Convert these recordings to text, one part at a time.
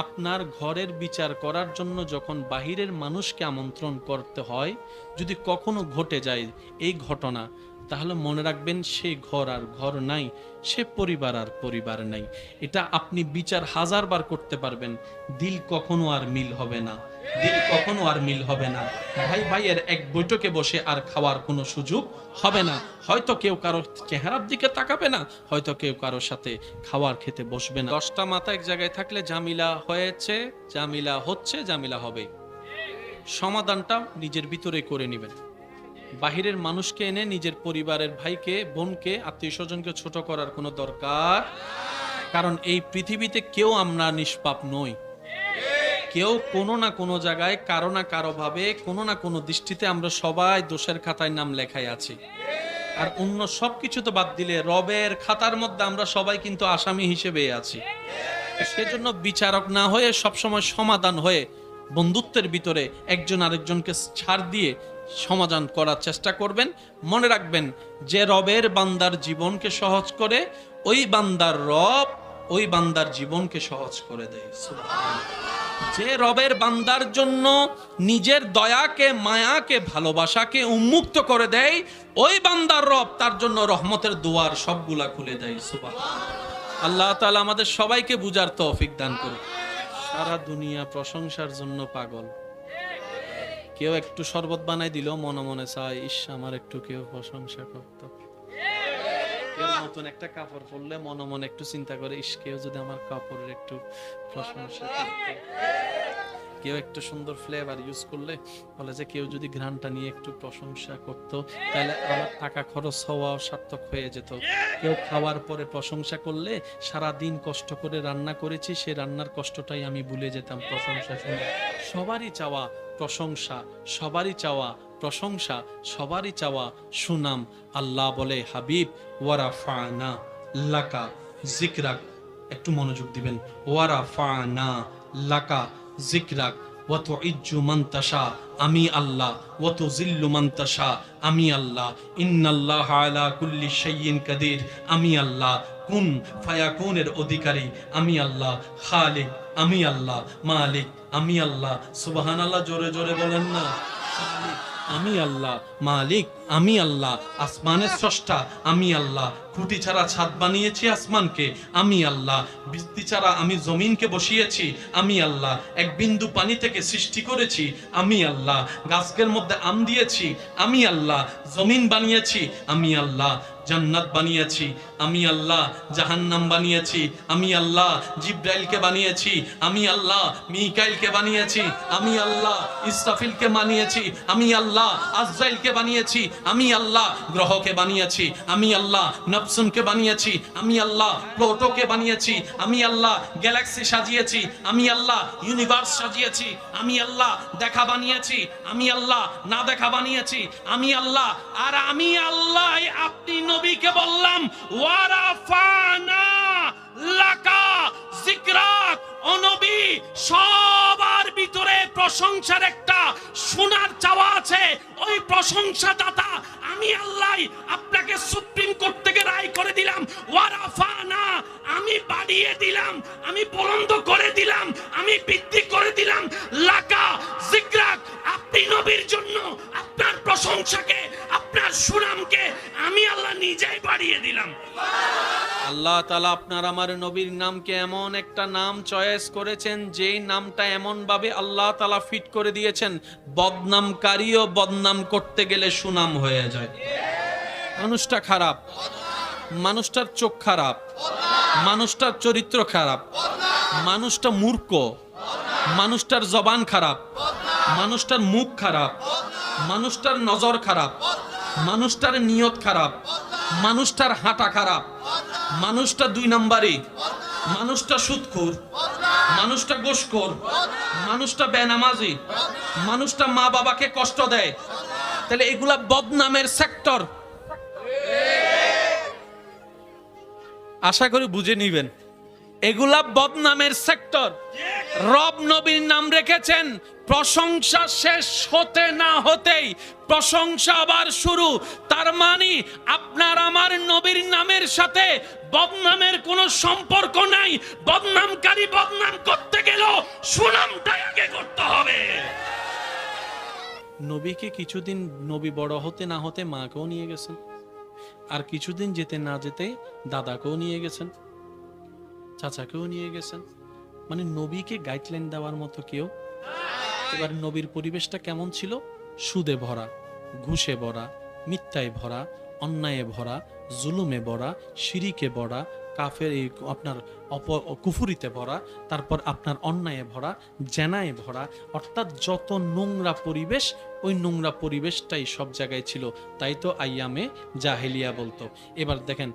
আপনার ঘরের বিচার করার জন্য যখন বাহিরের মানুষকে আমন্ত্রণ করতে হয়, যদি কখনো ঘটে যায় এই ঘটনা, তাহলে মনে রাখবেন সে ঘর আর ঘর নাই, সে পরিবার আর পরিবার নাই। এটা আপনি বিচার হাজারবার করতে পারবেন, দিল কখনো আর মিল হবে না, দিল কখনো আর মিল হবে না। ভাই ভাইয়ের এক বৈঠকে বসে আর খাওয়ার কোনো সুযোগ হবে না। হয়তো কেউ কারো চেহারার দিকে তাকাবে না, হয়তো কেউ কারোর সাথে খাওয়ার খেতে বসবে না। 10টা মাথা এক জায়গায় থাকলে জামিলা হয়েছে, জামিলা হচ্ছে, জামিলা হবে। সমাধানটা নিজের ভিতরে করে নেবেন। বাহিরের মানুষকে এনে নিজের পরিবারের ভাইকে, বোনকে, আত্মীয় স্বজনকে ছোট করার কোনো দরকার, কারণ এই পৃথিবীতে কেউ আমরা নিষ্পাপ নই। কেউ কোনো না কোনো জায়গায় কারো না কারো ভাবে কোনো না কোনো দৃষ্টিতে আমরা সবাই দোষের খাতায় নাম লেখাই আছি। আর অন্য সবকিছু তো বাদ দিলে রবের খাতার মধ্যে আমরা সবাই কিন্তু আসামি হিসেবে আছি। সেজন্য বিচারক না হয়ে সবসময় সমাধান হয়ে বন্ধুত্বের ভিতরে একজন আরেকজনকে ছাড় দিয়ে সমাধান করার চেষ্টা করবেন। মনে রাখবেন, যে রবের বান্দার জীবনকে সহজ করে, ওই বান্দার রব ওই বান্দার জীবনকে সহজ করে দেয়। যে রবের বান্দার জন্য নিজের দয়াকে, মায়াকে, ভালোবাসাকে উন্মুক্ত করে দেয়, ওই বান্দার রব তার জন্য রহমতের দুয়ার সবগুলা খুলে দেয়। সুবহানাল্লাহ। আল্লাহ তাআলা আমাদের সবাইকে বুঝার তৌফিক দান করুন। সারা দুনিয়া প্রশংসার জন্য পাগল। কেউ একটু শরবত বানাই দিল, মনে মনে চায়, ইস আমার একটু কেউ প্রশংসা করত। কেউ নতুন একটা কাপড় পরলে মনে মনে একটু চিন্তা করে, ইস কেউ যদি আমার কাপড়ের একটু প্রশংসা করত। কেউ একটু সুন্দর ফ্লেভার ইউজ করলে বলে যে কেউ যদি ঘ্রাণটা নিয়ে একটু প্রশংসা করত, তাহলে আমার টাকা খরচ হওয়া সার্থক হয়ে যেত। কেউ খাওয়ার পরে প্রশংসা করলে, সারা দিন কষ্ট করে রান্না করেছি, সে রান্নার কষ্টটাই আমি ভুলে যেতাম প্রশংসা শুনে। সবারই চাওয়া প্রশংসা, সবারই চাওয়া প্রশংসা, সবারই চাওয়া সুনাম। আল্লাহ বলে, হাবিব ওয়ারাফানা লাকা যিকরাক, একটু মনোযোগ দিবেন, ওয়ারাফানা লাকা যিকরাক ওয়া তুইজ্জু মান তাশা, আমি আল্লাহ, ওয়া তুযিল্লু মান তাশা, আমি আল্লাহ, ইন্নাল্লাহা আলা কুল্লি শাইইন কাদির, আমি আল্লাহ, কুন ফায়াকুনের অধিকারী আমি আল্লাহ, খালিক আমি আল্লাহ, মালিক আমি আল্লাহ। সুবহানাল্লাহ, জোরে জোরে বলেন না। আমি আল্লাহ, মালিক আমি আল্লাহ, আসমানের স্রষ্টা আমি আল্লাহ, খুঁটি ছাড়া ছাদ বানিয়েছি আসমানকে আমি আল্লাহ, বৃষ্টি ছাড়া আমি জমিনকে বসিয়েছি আমি আল্লাহ, এক বিন্দু পানি থেকে সৃষ্টি করেছি আমি আল্লাহ, গাছের মধ্যে আম দিয়েছি আমি আল্লাহ, জমিন বানিয়েছি আমি আল্লাহ, জান্নাত বানিয়েছি আমি আল্লাহ, জাহান্নাম বানিয়েছি আমি আল্লাহ, জিব্রাইলকে বানিয়েছি আমি আল্লাহ, মিকাইলকে বানিয়েছি আমি আল্লাহ, ইসরাফিলকে বানিয়েছি আমি আল্লাহ, আজরাইলকে বানিয়েছি আমি আল্লাহ, গ্রহকে বানিয়েছি আমি আল্লাহ, নফসুনকে বানিয়েছি আমি আল্লাহ, প্লুটোকে বানিয়েছি আমি আল্লাহ, গ্যালাক্সি সাজিয়েছি আমি আল্লাহ, ইউনিভার্স সাজিয়েছি আমি আল্লাহ, দেখা বানিয়েছি আমি আল্লাহ, না দেখা বানিয়েছি আমি আল্লাহ। আর আমি আল্লাহ আপনি নবীকে বললাম, ওয়ারাফানা লাকা যিকরাক, ও নবী সবার ভিতরে প্রশংসার একটা শোনার চাওয়া আছে। ওই প্রশংসা দাতা আমি আল্লাহ আপনাকে সুপ্রিম কোর্ট থেকে রায় করে দিলাম, ওয়ারাফানা, আমি বাড়িয়ে দিলাম, আমি বুলন্দ করে দিলাম, আমি বৃদ্ধি করে দিলাম, লাকা যিকরাক, আপনি নবীর জন্য আপনার প্রশংসাকে, আপনার সুনামকে আমি আল্লাহ নিজেই বাড়িয়ে দিলাম। আল্লাহ তাআলা আপনার আমার নবীর নামকে এমন একটা নাম চয়েস করেছেন, যেই নামটা এমন ভাবে আল্লাহ তাআলা ফিট করে দিয়েছেন, বদনামকারীও বদনাম করতে গেলে সুনাম হয়ে যায়। মানুষটা খারাপ, মানুষটার চোখ খারাপ, মানুষটার চরিত্র খারাপ, মানুষটা মূর্খ, মানুষটার জবান খারাপ, মানুষটার মুখ খারাপ, মানুষটার নজর খারাপ, মানুষটার নিয়ত খারাপ, মানুষটার হাঁটা খারাপ, মানুষটা 2 নাম্বারি, মানুষটা সুদখোর, মানুষটা গোশখোর, মানুষটা বেনামাজি, মানুষটা মা বাবাকে কষ্ট দেয়, তাহলে এগুলা বদনামের সেক্টর। আশা করি বুঝে নিবেন, এগুলা বদনামের সেক্টর। রব নবীর নাম রেখেছেন, প্রশংসা শেষ হতে না হতেই প্রশংসা আবার শুরু। তার মানে আপনার আমার নবীর নামের সাথে বদনামের কোনো সম্পর্ক নাই। বদনামকারী বদনাম করতে নবীকে কিছুদিন নবী বড় হতে না হতে মাকেও নিয়ে গেছেন, আর কিছুদিন যেতে না যেতে দাদাকেও নিয়ে গেছেন, চাচাকেও নিয়ে গেছেন। মানে নবীকে গাইডলাইন দেওয়ার মতো কেউ। এবার নবীর পরিবেশটা কেমন ছিল? সুদে ভরা, ঘুষে ভরা, মিথ্যায় ভরা, অন্যায়ে ভরা, জুলুমে ভরা, শিরিকে ভরা, কাফের এই আপনার কুফুরিতে ভরা, তারপর আপনার অন্যায়ে ভরা, জেনায় ভরা, অর্থাৎ যত নোংরা পরিবেশ ওই নোংরা পরিবেশটাই সব জায়গায় ছিল। তাই তো আইয়ামে জাহেলিয়া বলতো। এবার দেখেন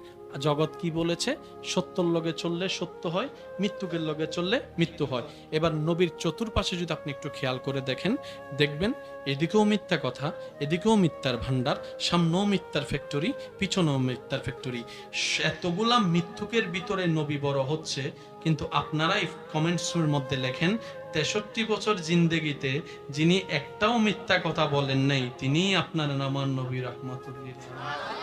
জগৎ কি বলেছে, সত্যর লগে চললে সত্য হয়, মৃত্যুকের লগে চললে মৃত্যু হয়। এবার নবীর চতুর্পাশে যদি আপনি একটু খেয়াল করে দেখেন, দেখবেন এদিকেও মিথ্যা কথা, এদিকেও মিথ্যার ভান্ডার, সামনেও মিথ্যার ফ্যাক্টরি, পিছনেও মিথ্যার ফ্যাক্টরি। এতগুলা মিথ্যুকের ভিতরে নবী বড় হচ্ছে, কিন্তু আপনারাই কমেন্টসের মধ্যে লেখেন 63 বছর জিন্দেগিতে যিনি একটাও মিথ্যা কথা বলেন নাই, তিনিই আপনার আমার নবী রাহমাতুল্লিল আলামিন।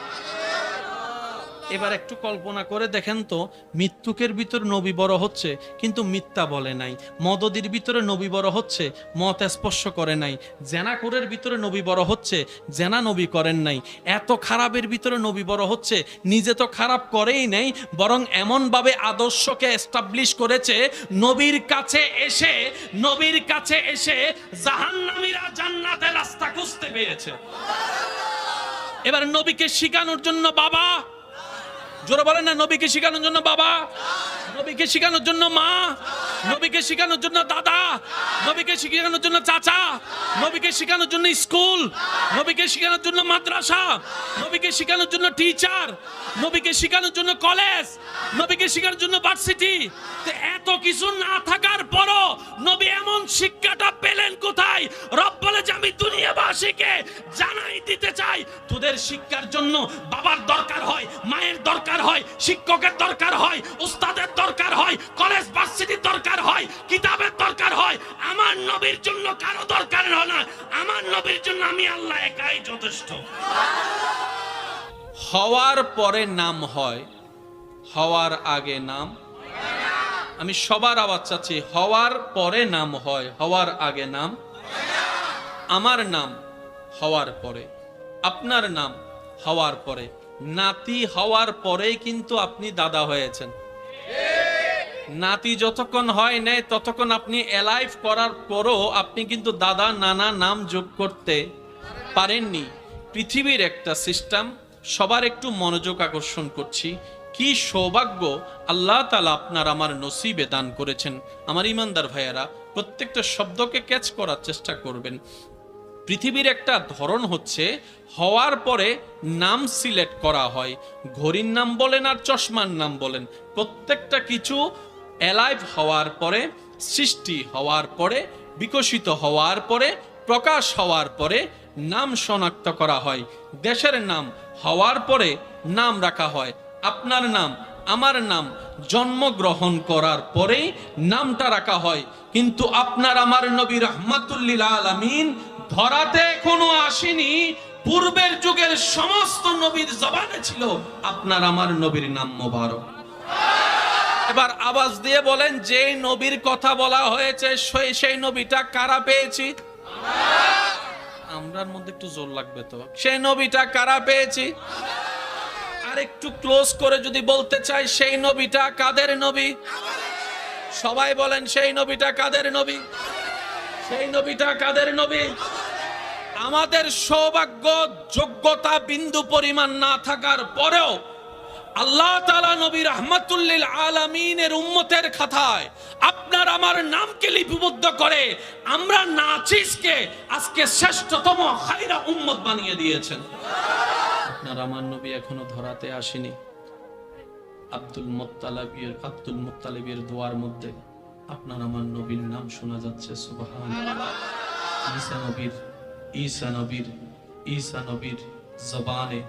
এবার একটু কল্পনা করে দেখেন তো, মৃত্যুকের ভিতর নবী বড় হচ্ছে কিন্তু মিথ্যা বলে নাই, মদদির ভিতরে নবী বড় হচ্ছে, মত স্পর্শ করে নাই, জেনাকুরের ভিতরে নবী বড় হচ্ছে, জেনা নবী করেন নাই, এত খারাপের ভিতরে নবী বড় হচ্ছে, নিজে তো খারাপ করেই নাই, বরং এমনভাবে আদর্শকে এস্টাবলিশ করেছে, নবীর কাছে এসে জাহান্নামীরা জান্নাতের রাস্তা খুঁজতে পেরেছে। এবার নবীকে শিখানোর জন্য বাবা, জোরে বলেন না, নবীকে শিখানোর জন্য বাবা, নবীকে শিখানোর জন্য মা, নবীকে শিখানোর জন্য দাদা, নবীকে শিখানোর জন্য চাচা, নবীকে শিখানোর জন্য স্কুল, নবীকে শিখানোর জন্য মাদ্রাসা, নবীকে শিখানোর জন্য টিচার, নবীকে শিখানোর জন্য কলেজ, নবীকে শিখানোর জন্য ভার্সিটি। এত কিছু না থাকার পরও নবী এমন শিক্ষাটা পেলেন কোথায়? রব বলে যে আমি দুনিয়াবাসীকে জানাই দিতে চাই, তোদের শিক্ষার জন্য বাবার দরকার হয়, মায়ের দরকার হয়, শিক্ষকের দরকার হয়, উস্তাদের দরকার হয়, কলেজ ভার্সিটির দরকার হয়, কিতাবের দরকার হয়। আমার নবীর জন্য কারো দরকার হয় না, আমার নবীর জন্য আমি আল্লাহ একাই যথেষ্ট। হওয়ার পরে নাম হয়, হওয়ার আগে নাম। আমি সবার আওয়াজ চাচ্ছি, হওয়ার পরে নাম হয়, হওয়ার আগে নাম। আমার নাম হওয়ার পরে, আপনার নাম হওয়ার পরে। নাতি হওয়ার পরেই কিন্তু আপনি দাদা হয়েছেন। নাতি যতক্ষণ হয় নাই ততক্ষণ আপনি এলাইভ করার পরও আপনি কিন্তু দাদা নানা নাম যোগ করতে পারেননি। পৃথিবীর একটা সিস্টেম, সবার একটু মনোযোগ আকর্ষণ করছি। কি সৌভাগ্য আল্লাহ তাআলা আপনার আমার নসিবে দান করেছেন। আমার ইমানদার ভাইয়েরা, প্রত্যেকটা শব্দকে ক্যাচ করার চেষ্টা করবেন। পৃথিবীর একটা ধরন হচ্ছে হওয়ার পরে নাম সিলেক্ট করা হয়। ঘড়ির নাম বলেন আর চশমার নাম বলেন, প্রত্যেকটা কিছু অ্যালাইভ হওয়ার পরে, সৃষ্টি হওয়ার পরে, বিকশিত হওয়ার পরে, প্রকাশ হওয়ার পরে নাম শনাক্ত করা হয়। দেশের নাম হওয়ার পরে নাম রাখা হয়। আপনার নাম, আমার নাম জন্মগ্রহণ করার পরেই নামটা রাখা হয়। কিন্তু আপনার আমার নবী রাহমাতুল্লিল আলামিন ধরাতে এখনো আসেনি, পূর্বের যুগের সমস্ত নবীর জবানে ছিল আপনার আমার নবীর নাম মোবারক। এবার আওয়াজ দিয়ে বলেন, যে নবীর কথা বলা হয়েছে সেই নবীটা কারা পেয়েছি? আমরার মধ্যে একটু জোর লাগবে তো। সেই নবীটা কারা পেয়েছি? আর একটু ক্লোজ করে যদি বলতে চাই, সেই নবীটা কাদের নবী? সবাই বলেন, সেই নবীটা কাদের নবী? সেই নবীটা কাদের নবী? আমাদের সৌভাগ্য, যোগ্যতা বিন্দু পরিমাণ না থাকার পরেও আল্লাহ তাআলা নবী রাহমাতুল্লিল আলামিনের উম্মতের খাতায় আপনার আমার নামকে লিপিবদ্ধ করে আমরা নাচিসকে আজকে শ্রেষ্ঠতম খায়রা উম্মত বানিয়ে দিয়েছেন। আপনার আমার নবী এখনো ধরাতে আসেনি। আব্দুল মুত্তালিবের দোয়ার মধ্যে আপনার আমার নবীর নাম শোনা যাচ্ছে। সুবহানাল্লাহ। ঈসা নবীর জবানে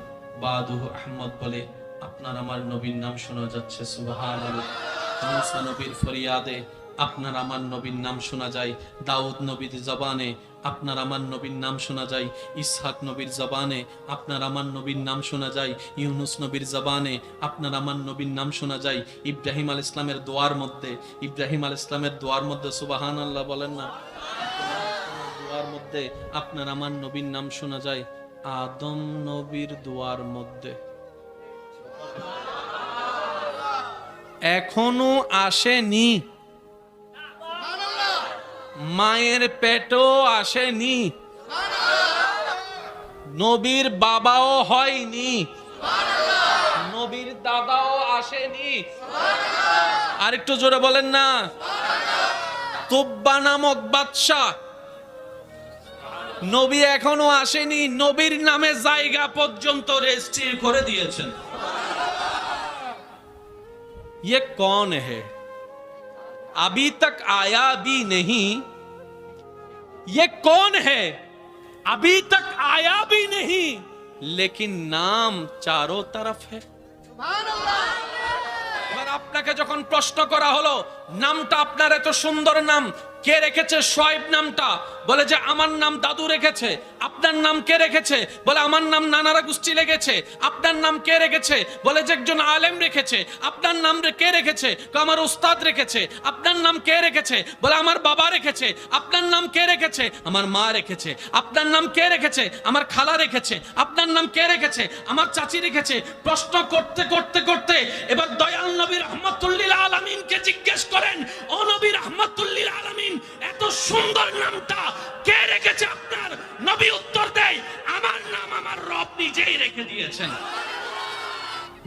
বাদুহু আহমদ বলে আপনার আমার নবীর নাম শোনা যাচ্ছে। সুবহানাল্লাহ। মুসা নবীর ফরিয়াদে আপনার আমার নবীর নাম শোনা যায়। দাউদ নবীর জবানে আপনার আমার নবীর নাম শোনা যায়। ইসহাক নবীর জবানে আপনার আমার নবীর নাম শোনা যায়। ইউনুস নবীর জবানে আপনার আমার নবীর নাম শোনা যায়। ইব্রাহিম আলাইহিস সালামের দোয়ার মধ্যে সুবহানাল্লাহ বলেন না। দোয়ার মধ্যে আপনার আমার নবীর নাম শোনা যায় আদম নবীর দোয়ার মধ্যে। এখনো আসেনি, মায়ের পেটও আসেনি, নবীর বাবাও হয়নি, নবীর দাদাও আসেনি। আরেকটু জোরে বলেন না। তুব্বা নামক বাদশা, নবী এখনো আসেনি, নবীর নামে জায়গা পর্যন্ত রেজিস্ট্রি করে দিয়েছেন। ये कौन है? अभी तक आया भी नहीं। ये कौन है? अभी तक आया भी नहीं, लेकिन नाम चारों तरफ है। এবার আপনাকে যখন প্রশ্ন করা হলো নামটা আপনার এত সুন্দর নাম কে রেখেছে? শোয়েব নামটা, বলে যে আমার নাম দাদু রেখেছে। আপনার নাম কে রেখেছে? বলে আমার নাম নানারা গোষ্ঠী রেখেছে। আপনার নাম কে রেখেছে? বলে যে একজন আলেম রেখেছে। আপনার নাম কে রেখেছে? আমার উস্তাদ রেখেছে। আপনার নাম কে রেখেছে? বলে আমার বাবা রেখেছে। আপনার নাম কে রেখেছে? আমার মা রেখেছে। আপনার নাম কে রেখেছে? আমার খালা রেখেছে। আপনার নাম কে রেখেছে? আমার চাচি রেখেছে। প্রশ্ন করতে করতে করতে এবার দয়াল নবী রাহমাতুল্লিল আলামিনকে জিজ্ঞেস করেন, ও নবী রাহমাতুল্লিল আলামিন, এত সুন্দর নামটা কে রেখেছে আপনার? নবী উত্তর দেয়, আমার নাম আমার রব নিজেই রেখে দিয়েছেন।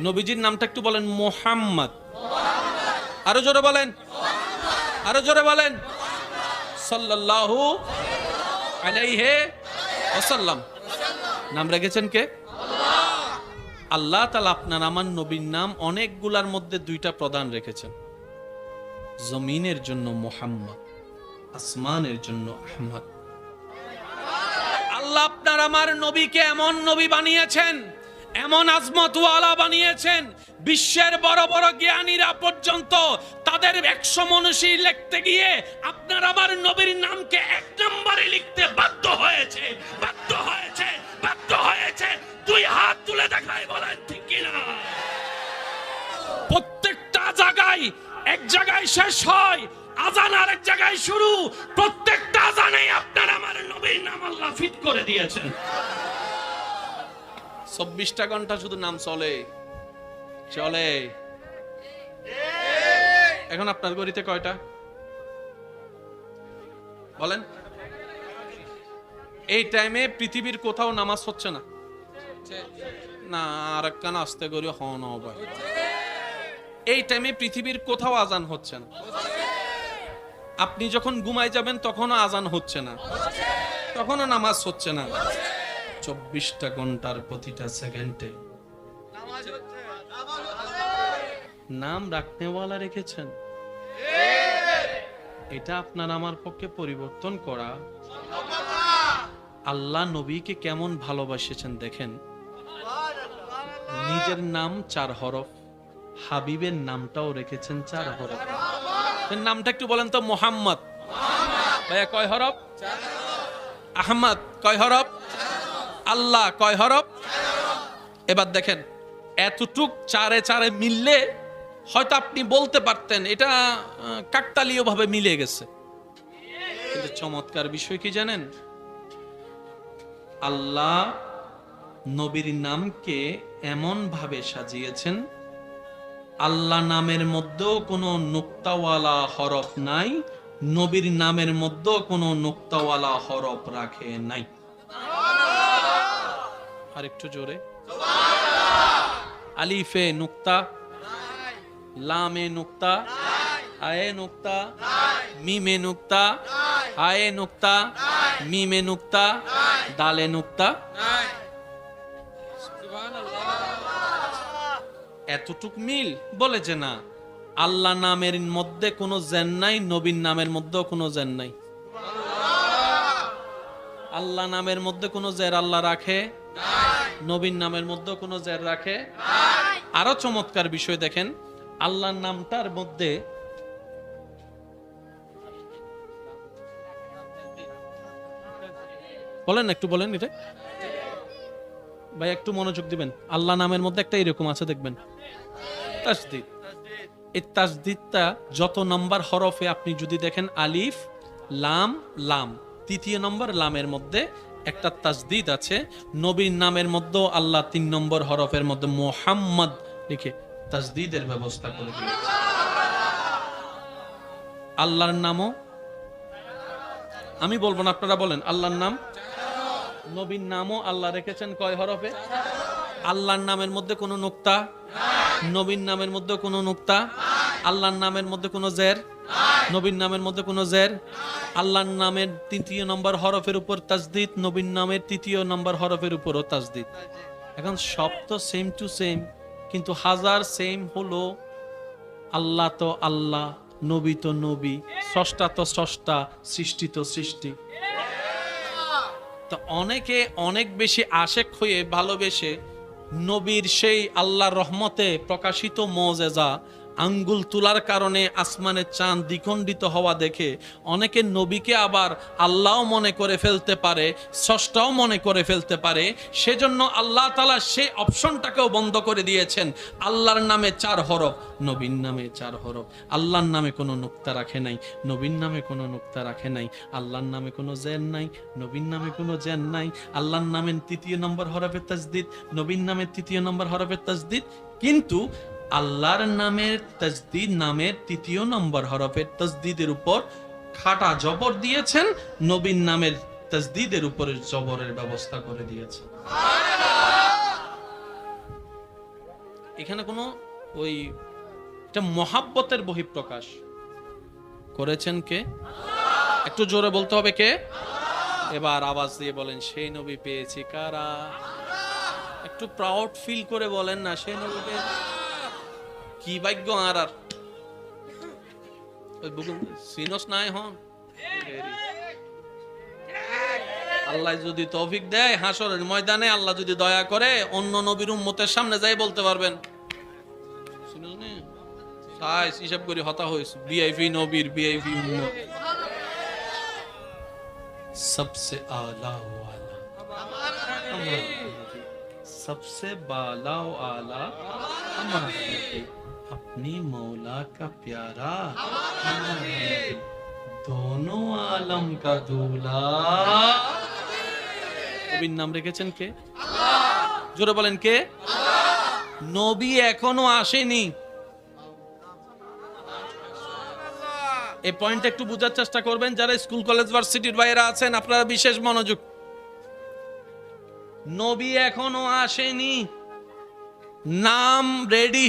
নবীজির নামটা একটু বলেন, মুহাম্মদ। আরো জোরে বলেন, আরো জোরে বলেন, সাল্লাল্লাহু আলাইহি ওয়াসাল্লাম। নাম রেখেছেন কে? আল্লাহ তাআলা আপনার আমার নবীর নাম অনেকগুলার মধ্যে দুইটা প্রধান রেখেছেন। জমিনের জন্য মুহাম্মদ, আসমানের জন্য আহমদ। আল্লাহ আপনার আমার নবীকে এমন নবী বানিয়েছেন, এমন আজমতওয়ালা বানিয়েছেন, বিশ্বের বড় বড় জ্ঞানীরা পর্যন্ত তাদের 100 মনীষী লিখতে গিয়ে আপনার আমার নবীর নামকে 1 নম্বরে লিখতে বাধ্য হয়েছে, বাধ্য হয়েছে, বাধ্য হয়েছে। 2 হাত তুলে দেখায়, বলেন ঠিক কিনা? প্রত্যেকটা জায়গায়, এক জায়গায় শেষ হয়, আজান আরেক জায়গায় শুরু। প্রত্যেকটা আজানে আপনার আমার নবীর নাম আল্লাহ ফিট করে দিয়েছেন। 24টা ঘন্টা শুধু নাম চলে চলে। এখন আপনার গড়িতে কয়টা বলেন? এই টাইমে পৃথিবীর কোথাও নামাজ হচ্ছে না, না আর একখান আসতে করি হন ভাই। এই টাইমে পৃথিবীর কোথাও আজান হচ্ছে না। আপনি যখন ঘুমায় যাবেন তখনও আজান হচ্ছে না, তখনও নামাজ হচ্ছে না। 24টা ঘন্টার প্রতিটা সেকেন্ডে নাম রাখনেওয়ালা রেখেছেন। এটা আপনার আমার পক্ষে পরিবর্তন করা। আল্লাহ নবীকে কেমন ভালোবাসেছেন দেখেন। নিজের নাম 4 হরফ, হাবিবের নামটাও রেখেছেন 4 হরফ। নামটা একটু বলেন তো। মুহাম্মদ ভাইয়া কয় হরফ? আহমদ কয় হরফ? আল্লাহ কয় হরফ? এবার দেখেন, এতটুক 4-এ 4-এ মিললে হয়তো আপনি বলতে পারতেন এটা কাকতালীয় ভাবে মিলে গেছে, কিন্তু চমৎকার বিষয় কি জানেন? আল্লাহ নবীর নামকে এমন ভাবে সাজিয়েছেন, আল্লাহ নামের মধ্যেও কোনো নুক্তাওয়ালা হরফ নাই, নবীর নামের মধ্যেও কোনো নুক্তাওয়ালা হরফ রাখে নাই। আরেকটু জোরে। আলিফে নুক্তা, লামে নুক্তা, আয়ে নুক্তা, মিমে নুক্তা, আয়ে নুক্তা, মিমে নুক্তা, দালে নুক্তা। এতটুক মিল? বলে যে না, আল্লাহ নামের মধ্যে কোনো জেন নাই, নবীর নামের মধ্যেও কোনো জেন নাই। আল্লাহ নামের মধ্যে কোনো জের আল্লাহ রাখে, নবীর নামের মধ্যে কোনো জের রাখে। আরো চমৎকার বিষয় দেখেন, আল্লাহর নামটার মধ্যে বলেন, একটু বলেন এটা ভাই, একটু মনোযোগ দিবেন। আল্লাহ নামের মধ্যে একটা এরকম আছে দেখবেন, তাসদিদ। এই তাসদিদটা যত নাম্বার হরফে আপনি যদি দেখেন, আলিফ লাম লাম, তৃতীয় নম্বর লামের মধ্যে একটা তাসদিদ আছে। নবীর নামের মধ্যে আল্লাহ 3 নম্বর হরফের মধ্যে মুহাম্মদ লিখে তাসদিদের ব্যবস্থা করে দিয়েছে। আল্লাহর নামও আমি বলবো না, আপনারা বলেন। আল্লাহর নাম, নবীর নামও আল্লাহ রেখেছেন কয় হরফে? আল্লাহর নামের মধ্যে কোনো নুক্তা, নবীর নামের মধ্যে কোনো নুক্তা, আল্লাহর নামের মধ্যে কোনো জের, নবীর নামের মধ্যে কোনো জের। আল্লাহর নামের 3 নম্বর হরফের উপর তাসদিদ, নবীর নামের 3 নম্বর হরফের উপরও তাসদিদ। এখন সব তো সেম টু সেম, কিন্তু হাজার সেম হলো আল্লাহ তো আল্লাহ, নবী তো নবী, স্রষ্টা তো স্রষ্টা, সৃষ্টি তো সৃষ্টি। তো অনেকে অনেক বেশি আশেক হয়ে ভালোবেসে নবীর সেই আল্লাহর রহমতে প্রকাশিত মুজিজা আঙ্গুল তোলার কারণে আসমানের চাঁদ দ্বিখণ্ডিত হওয়া দেখে অনেকে নবীকে আবার আল্লাহও মনে করে ফেলতে পারে, স্রষ্টাও মনে করে ফেলতে পারে। সেজন্য আল্লাহ তাআলা সেই অপশনটাকেও বন্ধ করে দিয়েছেন। আল্লাহর নামে 4 হরফ, নবীর নামে 4 হরফ। আল্লাহর নামে কোনো নুক্তা রাখে নাই, নবীর নামে কোনো নুক্তা রাখে নাই। আল্লাহর নামে কোনো জের নাই, নবীর নামে কোনো জের নাই। আল্লাহর নামের 3 নম্বর হরফের তাসদিদ, নবীর নামের 3 নম্বর হরফের তাসদিদ। কিন্তু আল্লাহর নামের তাসদিদ, নামের 3 নম্বর হরফের তাসদিদের উপর খাটা জবর দিয়েছেন, নবীর নামের তাসদিদের উপরে জবরের ব্যবস্থা করে দিয়েছেন। এখানে কোনো ওই এটা মহাব্বতের বহিঃপ্রকাশ করেছেন কে? একটু জোরে বলতে হবে কে? এবার আওয়াজ দিয়ে বলেন, সেই নবী পেয়েছি কারা? একটু প্রাউড ফিল করে বলেন না, সেই নবী পেয়েছি। কি ভাগ্য আর ওই বুকুন সিনস নাই হন। আল্লাহ যদি তৌফিক দেয়, হাসরের ময়দানে আল্লাহ যদি দয়া করে, অন্য নবীর উম্মতের সামনে যাই বলতে পারবেন, সাইজ হিসাব করে হতা হয়েছে ভিআইপি নবীর ভিআইপি উম্মত। सबसे आला वाला सबसे बाला आला अपनी मौला का प्यारा दोनों आलम का दूल्हा। নবীর নাম রেখেছেন কে? জোরে বলেন কে? নবী এখনো আসেনি। এই পয়েন্টটা একটু বোঝার চেষ্টা করবেন। যারা স্কুল কলেজ ভার্সিটির বাইরে আছেন, আপনারা বিশেষ মনোযোগ। নবী এখনো আসেনি, নাম রেডি।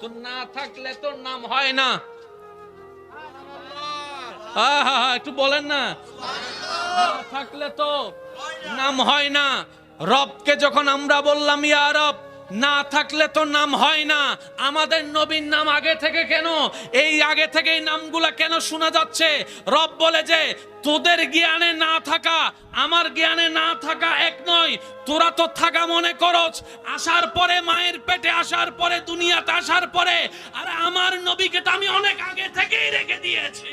তো না থাকলে তো নাম হয় না। একটু বলেন না, না থাকলে তো নাম হয় না। রবকে যখন আমরা বললাম ইয়া রব, না থাকলে তো নাম হয় না। আমাদের নবীর নাম আগে থেকে কেন, এই আগে থেকে এই নামগুলা কেন শোনা যাচ্ছে? রব বলে যে তোদের জ্ঞানে না থাকা আমার জ্ঞানে না থাকা এক নয়। তোরা তো থাকা মনে করছ আসার পরে, মায়ের পেটে আসার পরে, দুনিয়াতে আসার পরে। আর আমার নবীকে তো আমি অনেক আগে থেকেই রেখে দিয়েছি।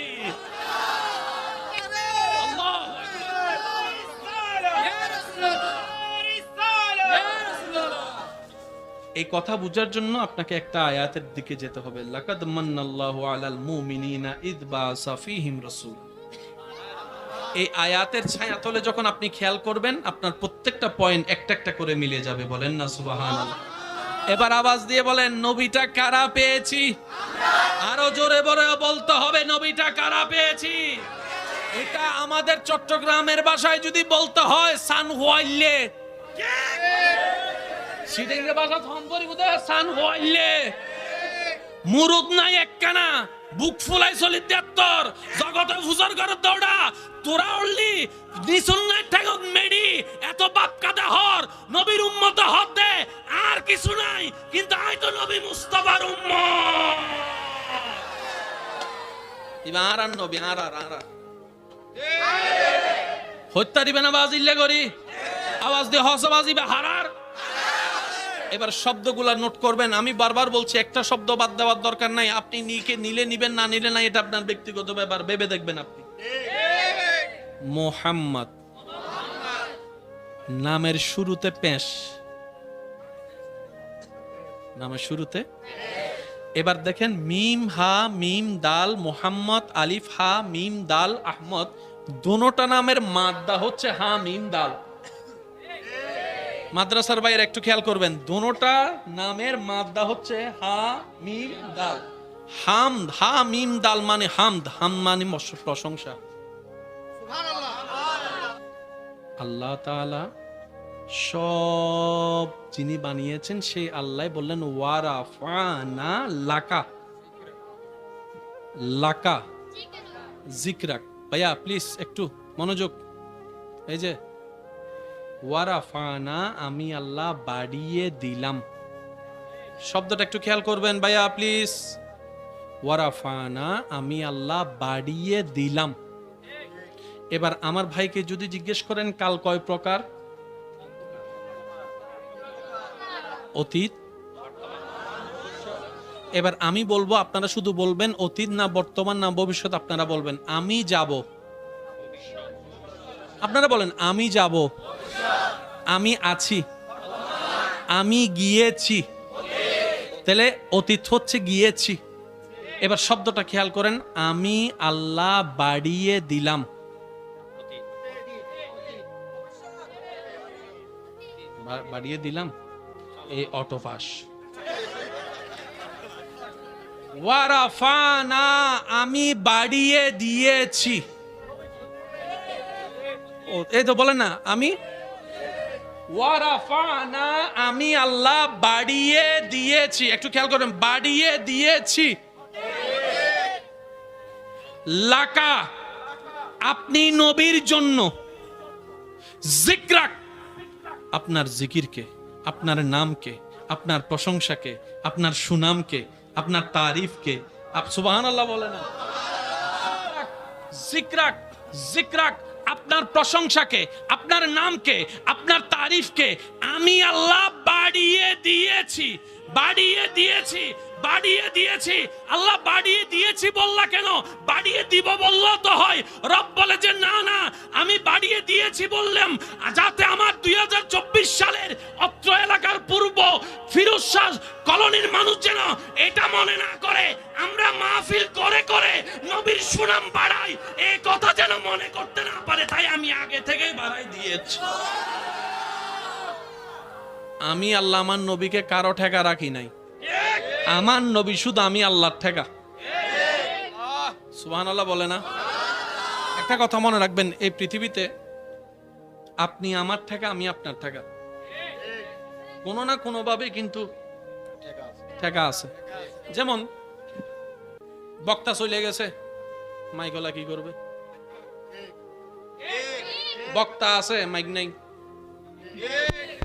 এই কথা বুঝার জন্য আপনাকে একটা আয়াতের দিকে যেতে হবে। লাকাদ মান্নাল্লাহু আলাল মুমিনিনা ইয বাআসা ফীহিম রাসূল। এই আয়াতের ছায়াতলে যখন আপনি খেয়াল করবেন, আপনার প্রত্যেকটা পয়েন্ট একটা একটা করে মিলে যাবে। বলেন না সুবহানাল্লাহ। এবার আওয়াজ দিয়ে বলেন, নবীটা কারা পেয়েছি? আরো জোরে বলে বলতে হবে, নবীটা কারা পেয়েছি? এটা আমাদের চট্টগ্রামের ভাষায় যদি বলতে হয়, সান হুয়াইলে। সিটিংয়ের ভাষা থম্বরি বুদে সান হুয়াইলে। মুরুদ নাই একখানা, বুক ফুলাই চলি 73, জগতে ফুজার ঘর দৌড়া। তোরা উড়লি নিসুন্নার ঠেগত মেডি, এত বাপ কাদা হর, নবীর উম্মত হতে আর কিছু নাই। কিন্তু আই তো নবী মুস্তাফার উম্মত। ইবার আর নবী আর হত্যা দিবে না বাজিল্লে করি, আওয়াজ দিয়ে হসে বাজিবে হারার। এবার শব্দগুলা নোট করবেন। আমি বারবার বলছি, একটা শব্দ বাদ দেওয়ার দরকার নাই। আপনি নিলে নিবেন, না নিলে নাই, এটা আপনার ব্যক্তিগত ব্যাপার। ভেবে দেখবেন আপনি। মুহাম্মদ নামের শুরুতে পেশ, নামের শুরুতে এবার দেখেন মিম হা মিম দাল মোহাম্মদ, আলিফ হা মিম দাল আহমদ, দোনোটা নামের মাদ্দা হচ্ছে হা মিম দাল। মাদ্রাসার বাইরে একটু খেয়াল করবেন, দোনোটা নামের মাদ্দা হচ্ছে হা মিম দাল। হামদ, হা মিম দাল মানে হামদ, হাম মানে প্রশংসা। আল্লাহ তাআলা সব যিনি বানিয়েছেন সেই আল্লাহ বললেন ওয়ারাফানা লাকা, লাকা জিকরাক। ভাইয়া প্লিজ একটু মনোযোগ। এই যে ওয়ারাফানা, আমি আল্লাহ বাড়িয়ে দিলাম, শব্দটা একটু খেয়াল করবেন ভাইয়া প্লিজ। ওয়ারাফানা, আমি আল্লাহ বাড়িয়ে দিলাম। এবার আমার ভাইকে যদি জিজ্ঞেস করেন কাল কয় প্রকার, অতীত। এবার আমি বলবো, আপনারা শুধু বলবেন অতীত না বর্তমান না ভবিষ্যৎ। আপনারা বলবেন আমি যাব, আপনারা বলেন আমি যাব, আমি আছি, আমি গিয়েছি। তাহলে অতীত হচ্ছে গিয়েছি। এবার শব্দটা খেয়াল করেন, আমি আল্লাহ বাড়িয়ে দিলাম। বাড়িয়ে দিলাম এই অটোপাস। ওয়ারাফানা, আমি বাড়িয়ে দিয়েছি। এই তো বলেন না, আমি ওয়ারাফানা, আমি আল্লাহ বাড়িয়ে দিয়েছি। একটু খেয়াল করবেন, বাড়িয়ে দিয়েছি। লাকা, আপনি নবীর জন্য। জিকরাক, আপনার জিকিরকে, আপনার নামকে, আপনার প্রশংসাকে, আপনার সুনামকে, আপনার তারিফকে। সুবহানাল্লাহ বলে না? জিকরাক, জিকরাক, আপনার প্রশংসাকে, আপনার নামকে, আপনার তারিফকে আমি আল্লাহ বাড়িয়ে দিয়েছি, বাড়িয়ে দিয়েছি, বাড়িয়ে দিয়েছি। আল্লাহ বাড়িয়ে দিয়েছি বললা কেন? বাড়িয়ে দিব বললো তো হয়। রব বলে যে না না, আমি বাড়িয়ে দিয়েছি বললাম যাতে আমার 2024 সালের অত্র এলাকার পূর্ব ফিরোজ শাহ কলোনির মানুষ যেন এটা মনে না করে আমরা মাহফিল করে করে নবীর সুনাম বাড়াই, এই কথা যেন মনে করতে না পারে। তাই আমি আগে থেকেই বাড়াই দিয়েছি। আমি আল্লাহ আমার নবীকে কারো ঠেকা রাখি নাই। আমার নবী শুধু আমি আল্লাহর ঠেকা। সুবহানাল্লাহ বলে না? একটা কথা মনে রাখবেন, এই পৃথিবীতে আপনি আমার ঠেকা, আমি আপনার ঠেকা। কোনো না কোনো ভাবে কিন্তু ঠেকা আছে। যেমন বক্তা চলে গেছে, মাইকলা কি করবে? বক্তা আছে, মাইক নাই।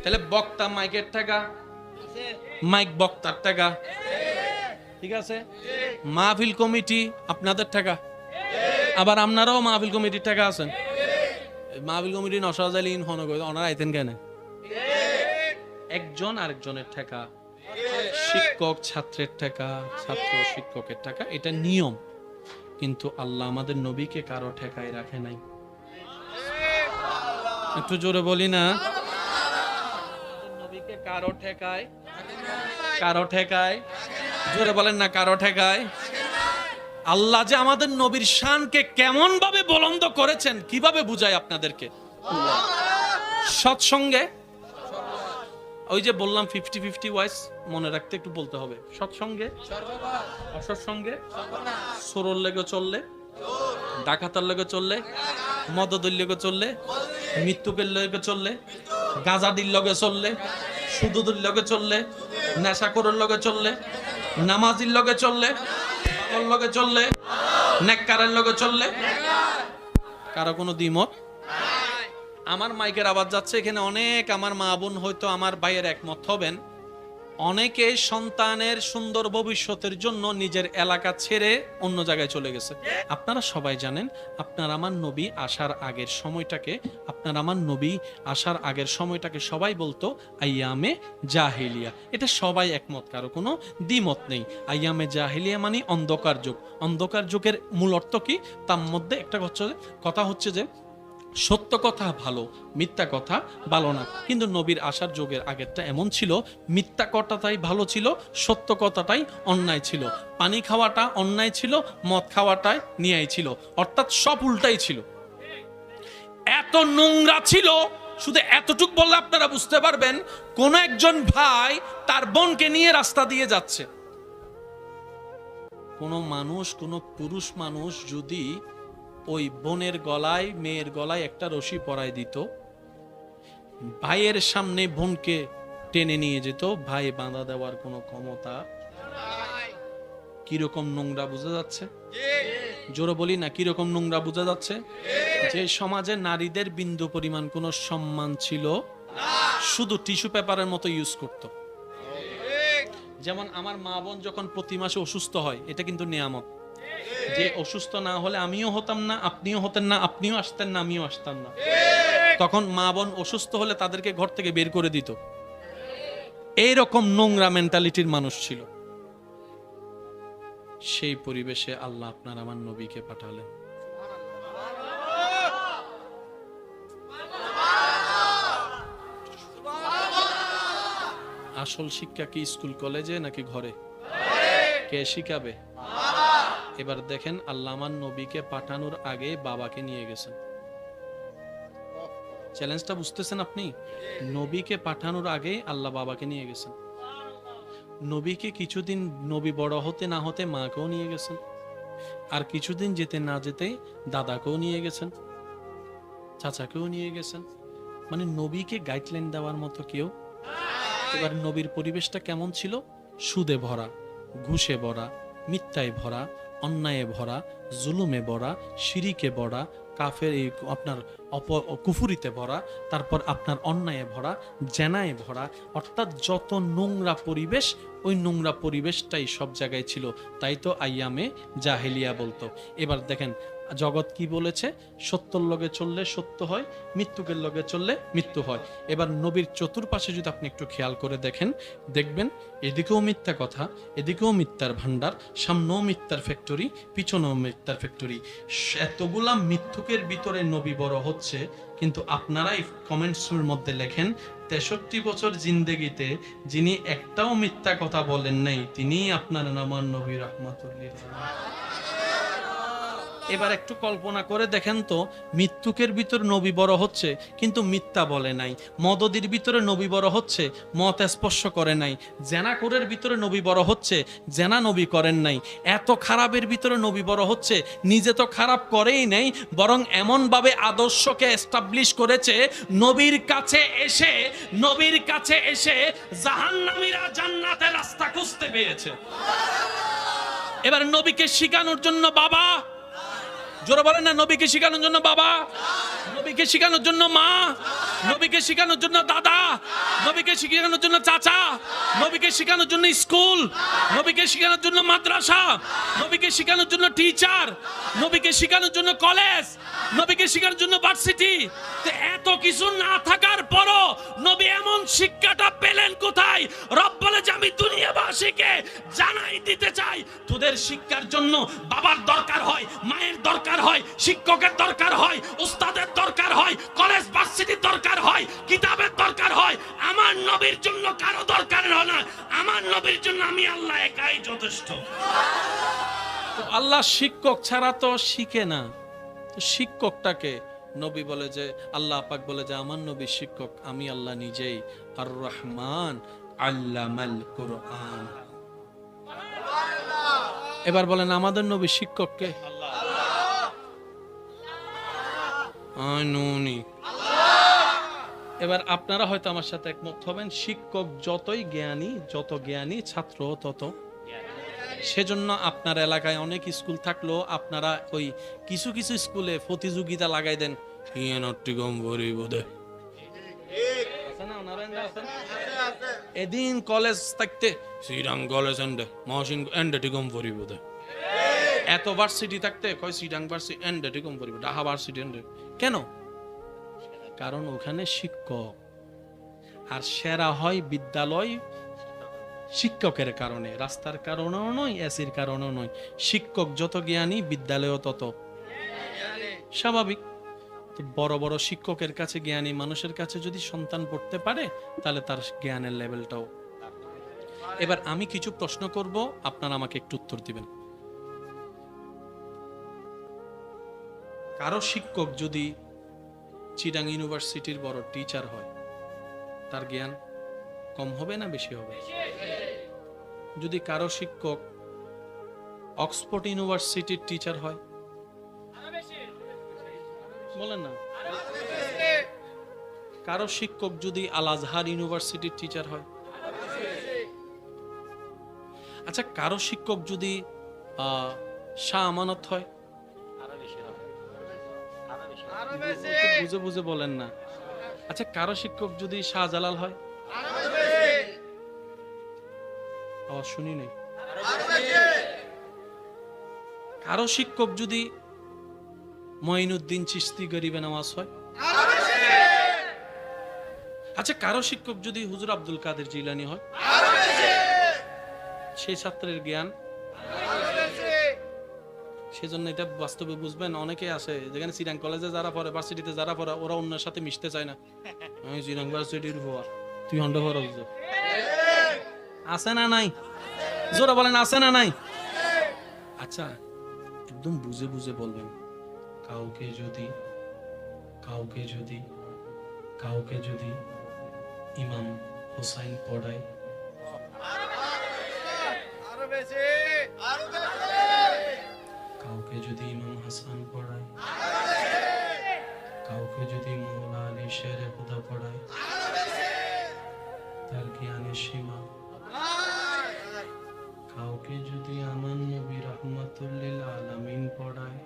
তাহলে বক্তা মাইকের ঠেকা, মাইক বক্তার টাকা, ঠিক আছে? মাহফিল কমিটি আপনাদের টাকা, আবার আপনারাও মাহফিল কমিটির টাকা আছেন। মাহফিল কমিটি নসাজালিন ওনারা আইতেন কেন? একজন আরেকজনের টাকা, শিক্ষক ছাত্রের টাকা, ছাত্র শিক্ষকের টাকা, এটা নিয়ম। কিন্তু আল্লাহ আমাদের নবীকে কারো ঠেকায় রাখে নাই। একটু জোরে বলি না? নবীকে কারো ঠেকায়, কারো ঠেকায়, জোরে বলেন না, কারো ঠেকায়। আল্লাহ যে আমাদের নবীর শানকে কেমন ভাবে বুলন্দ করেছেন, কিভাবে বুঝাই আপনাদেরকে? সৎসঙ্গে, ওই যে বললাম 50-50 ওয়াইস মনে রাখতে একটু বলতে হবে। সৎসঙ্গে, অসৎসঙ্গে, সরল লেগে চললে, ডাকাতার লেগে চললে, মদদের লেগে চললে, মৃত্যুকের লেগে চললে, গাজাদির লগে চললে, সুদুদের লগে চললে, নেশাখোরের লগে চললে, নামাজির লগে চললে, পাগল লগে চললে, নেককারের লগে চললে, কারো কোনো দ্বিমত? আমার মাইকের আওয়াজ যাচ্ছে, এখানে অনেক আমার মা বোন হয়তো আমার ভাইয়ের একমত হবেন। অনেকে সন্তানের সুন্দর ভবিষ্যতের জন্য নিজের এলাকা ছেড়ে অন্য জায়গায় চলে গেছে। আপনারা সবাই জানেন, আপনার আমার নবী আসার আগের সময়টাকে, আপনার আমার নবী আসার আগের সময়টাকে সবাই বলতো আইয়ামে জাহিলিয়া। এটা সবাই একমত, কারো কোনো দ্বিমত নেই। আইয়ামে জাহিলিয়া মানে অন্ধকার যুগ। অন্ধকার যুগের মূল অর্থ কি? তার মধ্যে একটা কথা হচ্ছে যে সত্য কথা ভালো, মিথ্যা কথা ভালো না। কিন্তু নবীর আসার যুগের আগেরটা এমন ছিল, মিথ্যা কথাটাই ভালো ছিল, সত্য কথাটাই অন্যায় ছিল। পানি খাওয়াটা অন্যায় ছিল, মদ খাওয়াটাই ন্যায় ছিল, অর্থাৎ সব উল্টাই ছিল। এত নোংরা ছিল, শুধু এতটুক বললে আপনারা বুঝতে পারবেন, কোন একজন ভাই তার বোনকে নিয়ে রাস্তা দিয়ে যাচ্ছে, কোন মানুষ, কোন পুরুষ মানুষ যদি ওই বোনের গলায়, মেয়ের গলায় একটা রশি পরায় দিত, ভাইয়ের সামনে বোনকে টেনে নিয়ে যেত, ভাই বাঁধা দেওয়ার কোনো ক্ষমতা। কিরকম নোংরা বোঝা যাচ্ছে? জোরে বলি না, কিরকম নোংরা বোঝা যাচ্ছে? যে সমাজে নারীদের বিন্দু পরিমাণ কোনো সম্মান ছিল, শুধু টিস্যু পেপারের মতো ইউজ করত। যেমন আমার মা বোন যখন প্রতি মাসে অসুস্থ হয়, এটা কিন্তু নিয়ামত। যে অসুস্থ না হলে আমিও হতাম না, আপনিও হতেন না, আপনিও আসতেন না, আমিও আসতাম না। তখন মা বোন অসুস্থ হলে তাদেরকে ঘর থেকে বের করে দিত। এইরকম নোংরা মেন্টালিটির মানুষ ছিল। সেই পরিবেশে আল্লাহ আপনার আমার নবীকে পাঠালেন। আসল শিক্ষা কি স্কুল কলেজে নাকি ঘরে? কে শিখাবে? এবার দেখেন, আল্লাহ আমার নবীকে পাঠানোর আগে বাবাকে নিয়ে গেছেন। চ্যালেঞ্জটা বুঝতেছেন আপনি? নবীকে পাঠানোর আগে আল্লাহ বাবাকে নিয়ে গেছেন। নবীকে কিছুদিন নবী বড় হতে না হতে মাকেও নিয়ে গেছেন, আর কিছুদিন যেতে না যেতে দাদাকেও নিয়ে গেছেন, চাচাকেও নিয়ে গেছেন। মানে নবীকে গাইডলাইন দেওয়ার মতো কেউ। এবার নবীর পরিবেশটা কেমন ছিল? সুদে ভরা, ঘুষে ভরা, মিথ্যায় ভরা, অন্যায়ে ভরা, জুলুমে ভরা, শিরিকে ভরা, কাফের এই আপনার কুফুরিতে ভরা, তারপর আপনার অন্যায়ে ভরা, জেনায় ভরা, অর্থাৎ যত নোংরা পরিবেশ, ওই নোংরা পরিবেশটাই সব জায়গায় ছিল। তাই তো আইয়ামে জাহেলিয়া বলতো। এবার দেখেন জগৎ কি বলেছে, সত্যর লগে চললে সত্য হয়, মৃত্যুকের লগে চললে মৃত্যু হয়। এবার নবীর চতুর্পাশে যদি আপনি একটু খেয়াল করে দেখেন, দেখবেন এদিকেও মিথ্যা কথা, এদিকেও মিথ্যার ভান্ডার, সামনেও মিথ্যার ফ্যাক্টরি, পিছনেও মিথ্যার ফ্যাক্টরি। এতগুলা মিথ্যুকের ভিতরে নবী বড় হচ্ছে, কিন্তু আপনারাই কমেন্টসের মধ্যে লেখেন 63 বছর জিন্দেগিতে যিনি একটাও মিথ্যা কথা বলেন নাই, তিনিই আপনার আমার নবী রাহমাতুল লিল আলামিন। এবার একটু কল্পনা করে দেখেন তো, মৃত্যুকের ভিতর নবী বড় হচ্ছে কিন্তু মিথ্যা বলে নাই, মদদির ভিতরে নবী বড় হচ্ছে, মত স্পর্শ করে নাই, জেনাকোরের ভিতরে নবী বড় হচ্ছে, জেনা নবী করেন নাই, এত খারাপের ভিতরে নবী বড় হচ্ছে, নিজে তো খারাপ করেই নাই, বরং এমনভাবে আদর্শকে এস্টাবলিশ করেছে, নবীর কাছে এসে, নবীর কাছে এসে জাহান্নামীরা জান্নাতের রাস্তা খুঁজতে পেরেছে। এবার নবীকে শিখানোর জন্য বাবা, জোরে বলেন না, নবীকে শিখানোর জন্য বাবা, নবীকে শিখানোর জন্য মা, নবীকে শিখানোর জন্য দাদা, নবীকে শিখানোর জন্য চাচা, নবীকে শিখানোর জন্য স্কুল, নবীকে শিখানোর জন্য মাদ্রাসা, নবীকে শিখানোর জন্য টিচার, নবীকে শিখানোর জন্য কলেজ, নবীকে শিখানোর জন্য ভার্সিটি। এত কিছু না থাকার পরও নবী এমন শিক্ষাটা পেলেন কোথায়? রব বলে যে আমি দুনিয়াবাসীকে জানাই দিতে চাই, তোদের শিক্ষার জন্য বাবার দরকার হয়, মায়ের দরকার হয়, শিক্ষকের দরকার হয়, উস্তাদের দরকার হয়, কলেজ ভার্সিটির দরকার হয়, কিতাবের দরকার হয়। আমার নবীর জন্য কারো দরকার হয় না, আমার নবীর জন্য আমি আল্লাহ একাই যথেষ্ট। আল্লাহ শিক্ষক ছাড়া তো শিখে না, শিক্ষকটাকে নবী বলে যে, আল্লাহ পাক বলে যে আমার নবী শিক্ষক, আমি আল্লাহ নিজেই আর রহমান আল্লামাল কুরআন। এবার বলেন আমাদের নবী শিক্ষককে? এবার আপনারা হয়তো আমার সাথে একমত হবেন, শিক্ষক যতই জ্ঞানী, যত জ্ঞানী ছাত্র তত। সেজন্য আপনার এলাকায় অনেক স্কুল থাকলেও আপনারা ওই কিছু কিছু স্কুলে প্রতিযোগিতা লাগাই দেন, এদিন কলেজ থাকতে শ্রীরাম কলেজ মহসিন এত ভার্সিটি থাকতে কয় শ্রীরাম ভার্সিটি ঢাকা ভার্সিটি। কেন? কারণ ওখানে শিক্ষক। আর সেরা হয় বিদ্যালয় শিক্ষকের কারণে, রাস্তার কারণেও নয়, এসির কারণেও নয়। শিক্ষক যত জ্ঞানী বিদ্যালয়ও তত স্বাভাবিক। তো বড় বড় শিক্ষকের কাছে, জ্ঞানী মানুষের কাছে যদি সন্তান পড়তে পারে তাহলে তার জ্ঞানের লেভেলটাও। এবার আমি কিছু প্রশ্ন করব, আপনারা আমাকে একটু উত্তর দিবেন। কারো শিক্ষক যদি চিটাং ইউনিভার্সিটির বড় টিচার হয়, তার জ্ঞান কম হবে না বেশি হবে? যদি কারো শিক্ষক অক্সফোর্ড ইউনিভার্সিটির টিচার হয়, বলেন না? কারো শিক্ষক যদি আল আজহার ইউনিভার্সিটির টিচার হয়? আচ্ছা, কারো শিক্ষক যদি শাহ আমানত হয়? বুঝে বুঝে বলেন না। আচ্ছা, কারো শিক্ষক যদি শাহজালাল হয়? আওয়াজ শুনি নাই। কারো শিক্ষক যদি মঈনুদ্দিন চিশতি গরিবে নওয়াজ হয়? আচ্ছা, কারো শিক্ষক যদি হুজুর আব্দুল কাদের জিলানী হয়? সেই ছাত্রের জ্ঞান। সেজন্য এটা বাস্তবে বুঝবেন, অনেকে আছে যেখানে চিরাং কলেজে যারা পড়ে, ভার্সিটিতে যারা পড়ে, ওরা অন্যের সাথে মিশতে চায় না। আমি চিরাং ভার্সিটির হওয়া, তুই হন্ড হওয়ার আছে না নাই? জোরা বলেন, আছে না নাই? আচ্ছা, একদম বুঝে বুঝে বলবেন। কাউকে যদি কাউকে যদি কাউকে যদি ইমাম হোসাইন পড়ায়, কাউকে যদি ইমাম হাসান পড়ায়, কাউকে যদি মৌলা আলী শেরে খুদা পড়ায়, তার জ্ঞানের সীমা। কাউকে যদি আমার নবী রাহমাতুল লিল আলামিন পড়ায়,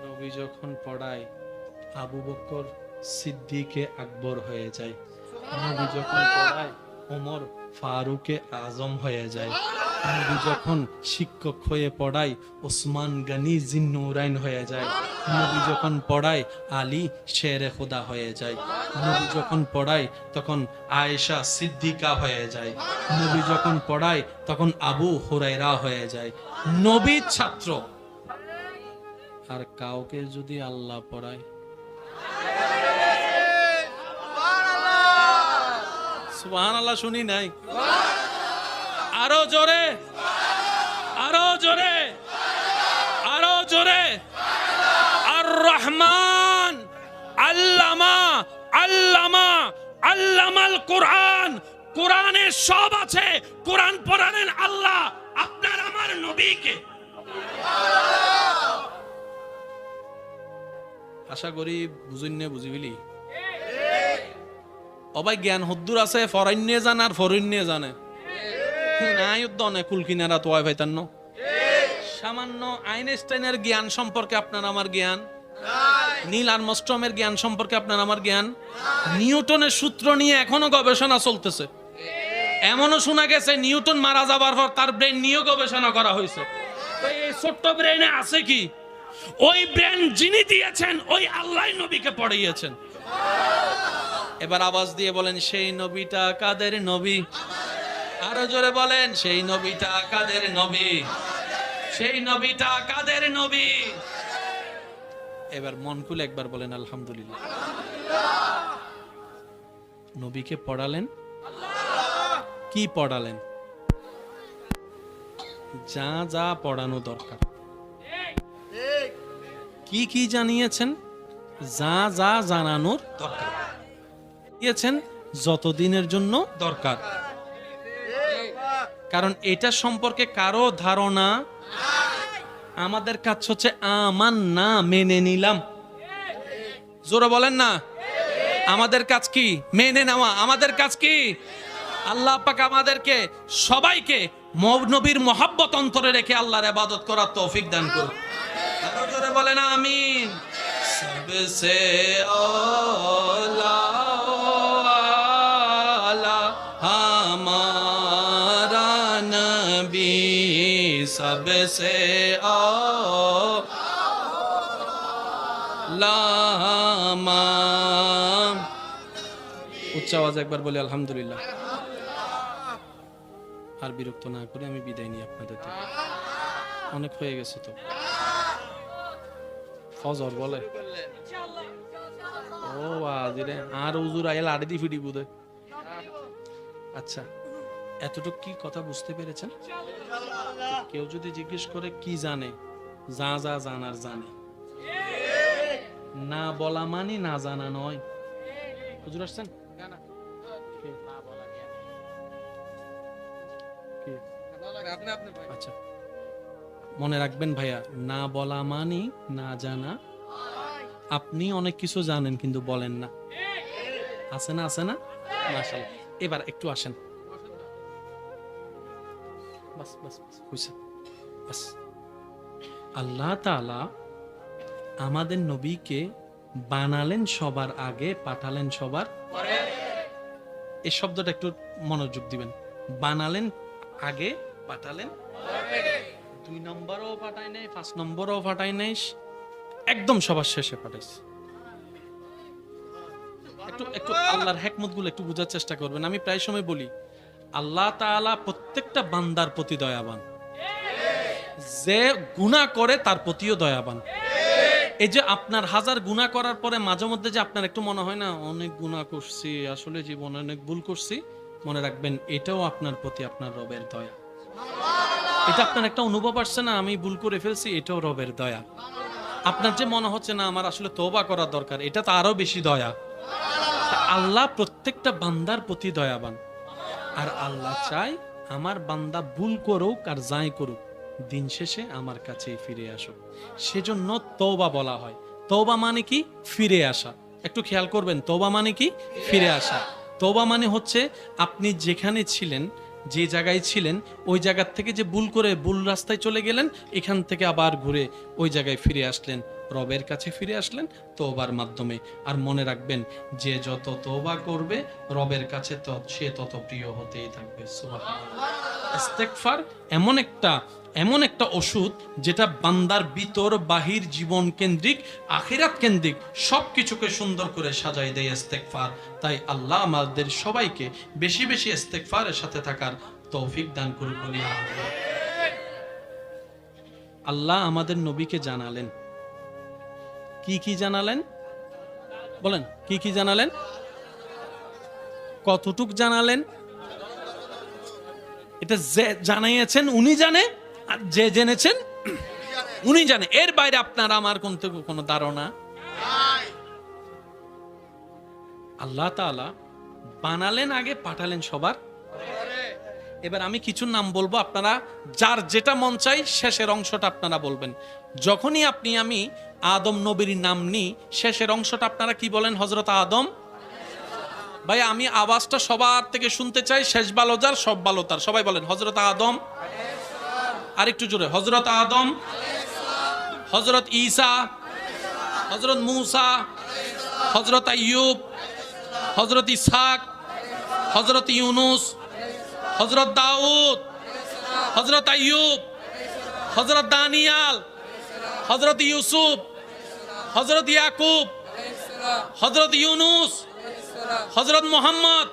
নবী যখন পড়ায় আবু বকর সিদ্দিকে আকবর হয়ে যায়, নবী যখন পড়ায় ওমর ফারুকে আজম হয়ে যায়, নবী যখন শিক্ষক হয়ে পড়ায় ওসমান গনি জিন্নুরাইন হয়ে যায়, নবী যখন পড়ায় আলী শেরে খুদা হয়ে যায়, নবী যখন পড়ায় তখন আয়েশা সিদ্দিকা হয়ে যায়, নবী যখন পড়ায় তখন আবু হুরায়রা হয়ে যায়। নবীর ছাত্র। আর কাউকে যদি আল্লাহ পড়ায়, সুবহানাল্লাহ, শুনি নাই? আরো জোরে, আরো জোরে, আরো জোরে। আর রহমান আল্লামা আল্লামা আল্লামাল কোরআন। কোরআনে সব আছে। কোরআন পড়ালেন আল্লাহ, আপনার আমার নবীকে। আশা করি বুঝিনে বুঝিবিলি। অবাই জ্ঞান হদ্দুর আছে, ফরাইন্নে জান আর ফরিন্নে জানে নাই উদ্দনে কুলকিনারা তো ভাইতান্ন। সামান্য আইনস্টাইনের জ্ঞান সম্পর্কে আপনার আমার জ্ঞান, নীল আর্মস্ট্রমের জ্ঞান সম্পর্কে আপনার আমার জ্ঞান, নিউটনের সূত্র নিয়ে এখনো গবেষণা চলতেছে। এমনও শোনা গেছে নিউটন মারা যাবার পর তার ব্রেন নিয়ে গবেষণা করা হয়েছে। এই ছোট্ট ব্রেনে আছে কি? ওই ব্রেন যিনি দিয়েছেন ওই আল্লাহ নবীকে পড়িয়েছেন। এবার আওয়াজ দিয়ে বলেন, সেই নবীটা কাদের নবী? আরো জোরে বলেন, সেই নবীটা কাদের নবী? সেই নবীটা কাদের নবী? এবার মন খুলে একবার বলেন আলহামদুলিল্লাহ। নবীকে পড়ালেন, কি পড়ালেন? যা যা পড়ানো দরকার। কি কি জানিয়েছেন? যা যা জানানোর দরকার দিয়েছেন, যতদিনের জন্য দরকার। কারণ এটা সম্পর্কে কারো ধারণা। আমাদের কাজ হচ্ছে আমান না, মেনে নিলাম। জোরে বলেন না। আমাদের কাজ কি? মেনে নেওয়া। আমাদের কাজ কি? আল্লাহ পাক আমাদেরকে সবাইকে নবীর মহব্বত অন্তরে রেখে আল্লাহর ইবাদত করার তৌফিক দান করুন। আরো জোরে বলেন আমিন। সবসে আলা हमारा नबी सबसे आला। উচ্চ আওয়াজে একবার বলি আলহামদুলিল্লাহ। আর বিরক্ত না করে আমি বিদায় নিই আপনাদের থেকে, অনেক হয়ে গেছে তো। ফজর বলে ও বাজিরে আর হুজুর আইল আড়ি দি ফিডি বুদে। আচ্ছা, এতটুকু কি কথা বুঝতে পেরেছেন? কেউ যদি জিজ্ঞেস করে কি জানে, যা যা জানার জানে, না বলা মানে না জানা নয়। হুজুর আসছেন? আচ্ছা, মনে রাখবেন ভাইয়া, না বলা মানে না জানা। আপনি অনেক কিছু জানেন কিন্তু বলেন না, আছে না? আছে না? মাশাআল্লাহ। এবার একটু আসেন, বাস বাস বাস হইছে বাস। আল্লাহ তাআলা আমাদের নবীকে বানালেন সবার আগে, পাঠালেন সবার পরে। এই শব্দটা একটু মনোযোগ দিবেন। বানালেন আগে, পাঠালেন পরে। 2 নম্বরও পাঠায় নাই, 5 নম্বরও পাঠায় নাই, একদম সবার শেষে পাঠাইছে। একটু একটু আল্লাহর হিকমত গুলো একটু বোঝার চেষ্টা করবেন। আমি প্রায় সময় বলি, আল্লাহ তাআলা প্রত্যেকটা বান্দার প্রতি দয়াবান, যে গুনাহ করে তার প্রতিও দয়াবান। এই যে আপনার হাজার গুনাহ করার পরে মাঝে মধ্যে যে আপনার একটু মনে হয় না অনেক গুনাহ করছি, আসলে জীবনে অনেক ভুল করছি, মনে রাখবেন এটাও আপনার প্রতি আপনার রবের দয়া। এটা আপনার একটা অনুভব আসছে না, আমি ভুল করে ফেলছি, এটাও রবের দয়া। আপনার যে মনে হচ্ছে না আমার আসলে তওবা করা দরকার, এটা তো আরো বেশি দয়া। আল্লাহ প্রত্যেকটা বান্দার প্রতি দয়াবান। আর আল্লাহ চায় আমার বান্দা ভুল করুক আর যাই করুক, দিন শেষে আমার কাছেই ফিরে আসুক। সেজন্য তওবা বলা হয়। তওবা মানে কি? ফিরে আসা। একটু খেয়াল করবেন, তওবা মানে কি? ফিরে আসা। তওবা মানে হচ্ছে আপনি যেখানে ছিলেন, যে জায়গায় ছিলেন, ওই জায়গার থেকে যে ভুল করে ভুল রাস্তায় চলে গেলেন, এখান থেকে আবার ঘুরে ওই জায়গায় ফিরে আসলেন, রবের কাছে ফিরে আসলেন তওবার মাধ্যমে। আর মনে রাখবেন, যে যত তওবা করবে রবের কাছে সে তত প্রিয় হতেই থাকবে। সুবহানাল্লাহ। ইস্তেগফার এমন একটা ওষুধ, যেটা বান্দার ভিতর বাহির জীবন কেন্দ্রিক, আখিরাত কেন্দ্রিক সবকিছুকে সুন্দর করে সাজাই দেয় ইস্তেগফার। তাই আল্লাহ আমাদের সবাইকে বেশি বেশি ইস্তেগফারের সাথে থাকার তৌফিক দান করুন বলি আমিন। আল্লাহ আমাদের নবীকে জানালেন, কি কি জানালেন? বলেন, কি কি জানালেন? কতটুক জানালেন? এটা যে জানাইয়েছেন উনি জানে, আর যে জেনেছেন উনি জানে। এর বাইরে আপনার আমার কোনো ধারণা। আল্লাহ তাআলা বানালেন আগে, পাঠালেন সবার। এবার আমি কিছু নাম বলবো, আপনারা যার যেটা মন চাই শেষের অংশটা আপনারা বলবেন। যখনই আমি আদম নবীর নাম নিই, শেষের অংশটা আপনারা কি বলেন? হযরত আদম। ভাই আমি আওয়াজটা সবার থেকে শুনতে চাই, শেষ ভালো যার সব ভালো তার। সবাই বলেন হযরত আদম। আরেকটু জোরে, হযরত আদম, হযরত ঈসা, হযরত মূসা, হযরত আইয়ুব, হযরত ইসহাক, হযরত ইউনুস, হযরত দাউদ, হযরত আইয়ুব, হযরত দানিয়াল, হযরত ইউসুফ, হযরত ইয়াকুব, হযরত ইউনুস, হযরত মুহাম্মদ।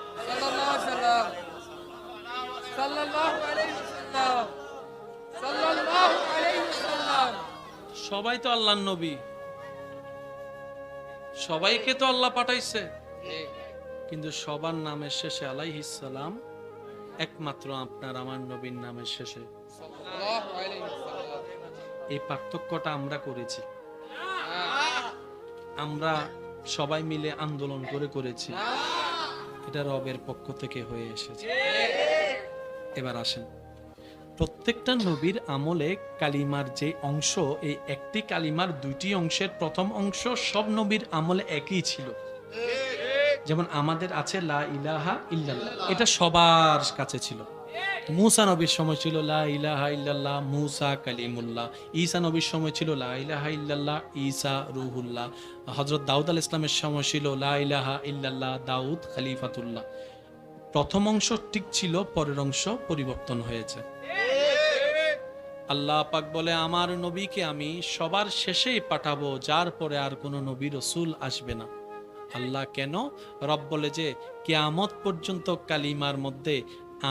সবাই তো আল্লাহর নবী, সবাইকে তো আল্লাহ পাঠাইছে, কিন্তু সবার নামের শেষে আলাইহিস সালাম, একমাত্র আপনার আমার নবীর নামের শেষে। এই পার্থক্যটা আমরা করেছি, আমরা সবাই মিলে আন্দোলন করেছি, এটা রবের পক্ষ থেকে হয়ে এসেছে। এবার আসেন, প্রত্যেকটা নবীর আমলে কালিমার যে অংশ, এই একটি কালিমার দুইটি অংশের প্রথম অংশ সব নবীর আমলে একই ছিল। যেমন আমাদের আছে লা ইলাহা ইল্লাল্লাহ, এটা সবার কাছে ছিল। মূসা নবীর সময় ছিল লা ইলাহা ইল্লাল্লাহ, মূসা কালিমুল্লাহ। ঈসা নবীর সময় ছিল লা ইলাহা ইল্লাল্লাহ, ঈসা রুহুল্লাহ। হযরত দাউদ আলাইহিস সালামের সময় ছিল লা ইলাহা ইল্লাল্লাহ, দাউদ খলিফাতুল্লাহ। প্রথম অংশ ঠিক ছিল, পরের অংশ পরিবর্তন হয়েছে। আল্লাহ পাক বলে আমার নবীকে আমি সবার শেষেই পাঠাবো, যার পরে আর কোনো নবী রাসূল আসবে না। আল্লাহ কেন? রব বলে যে কিয়ামত পর্যন্ত কালিমার মধ্যে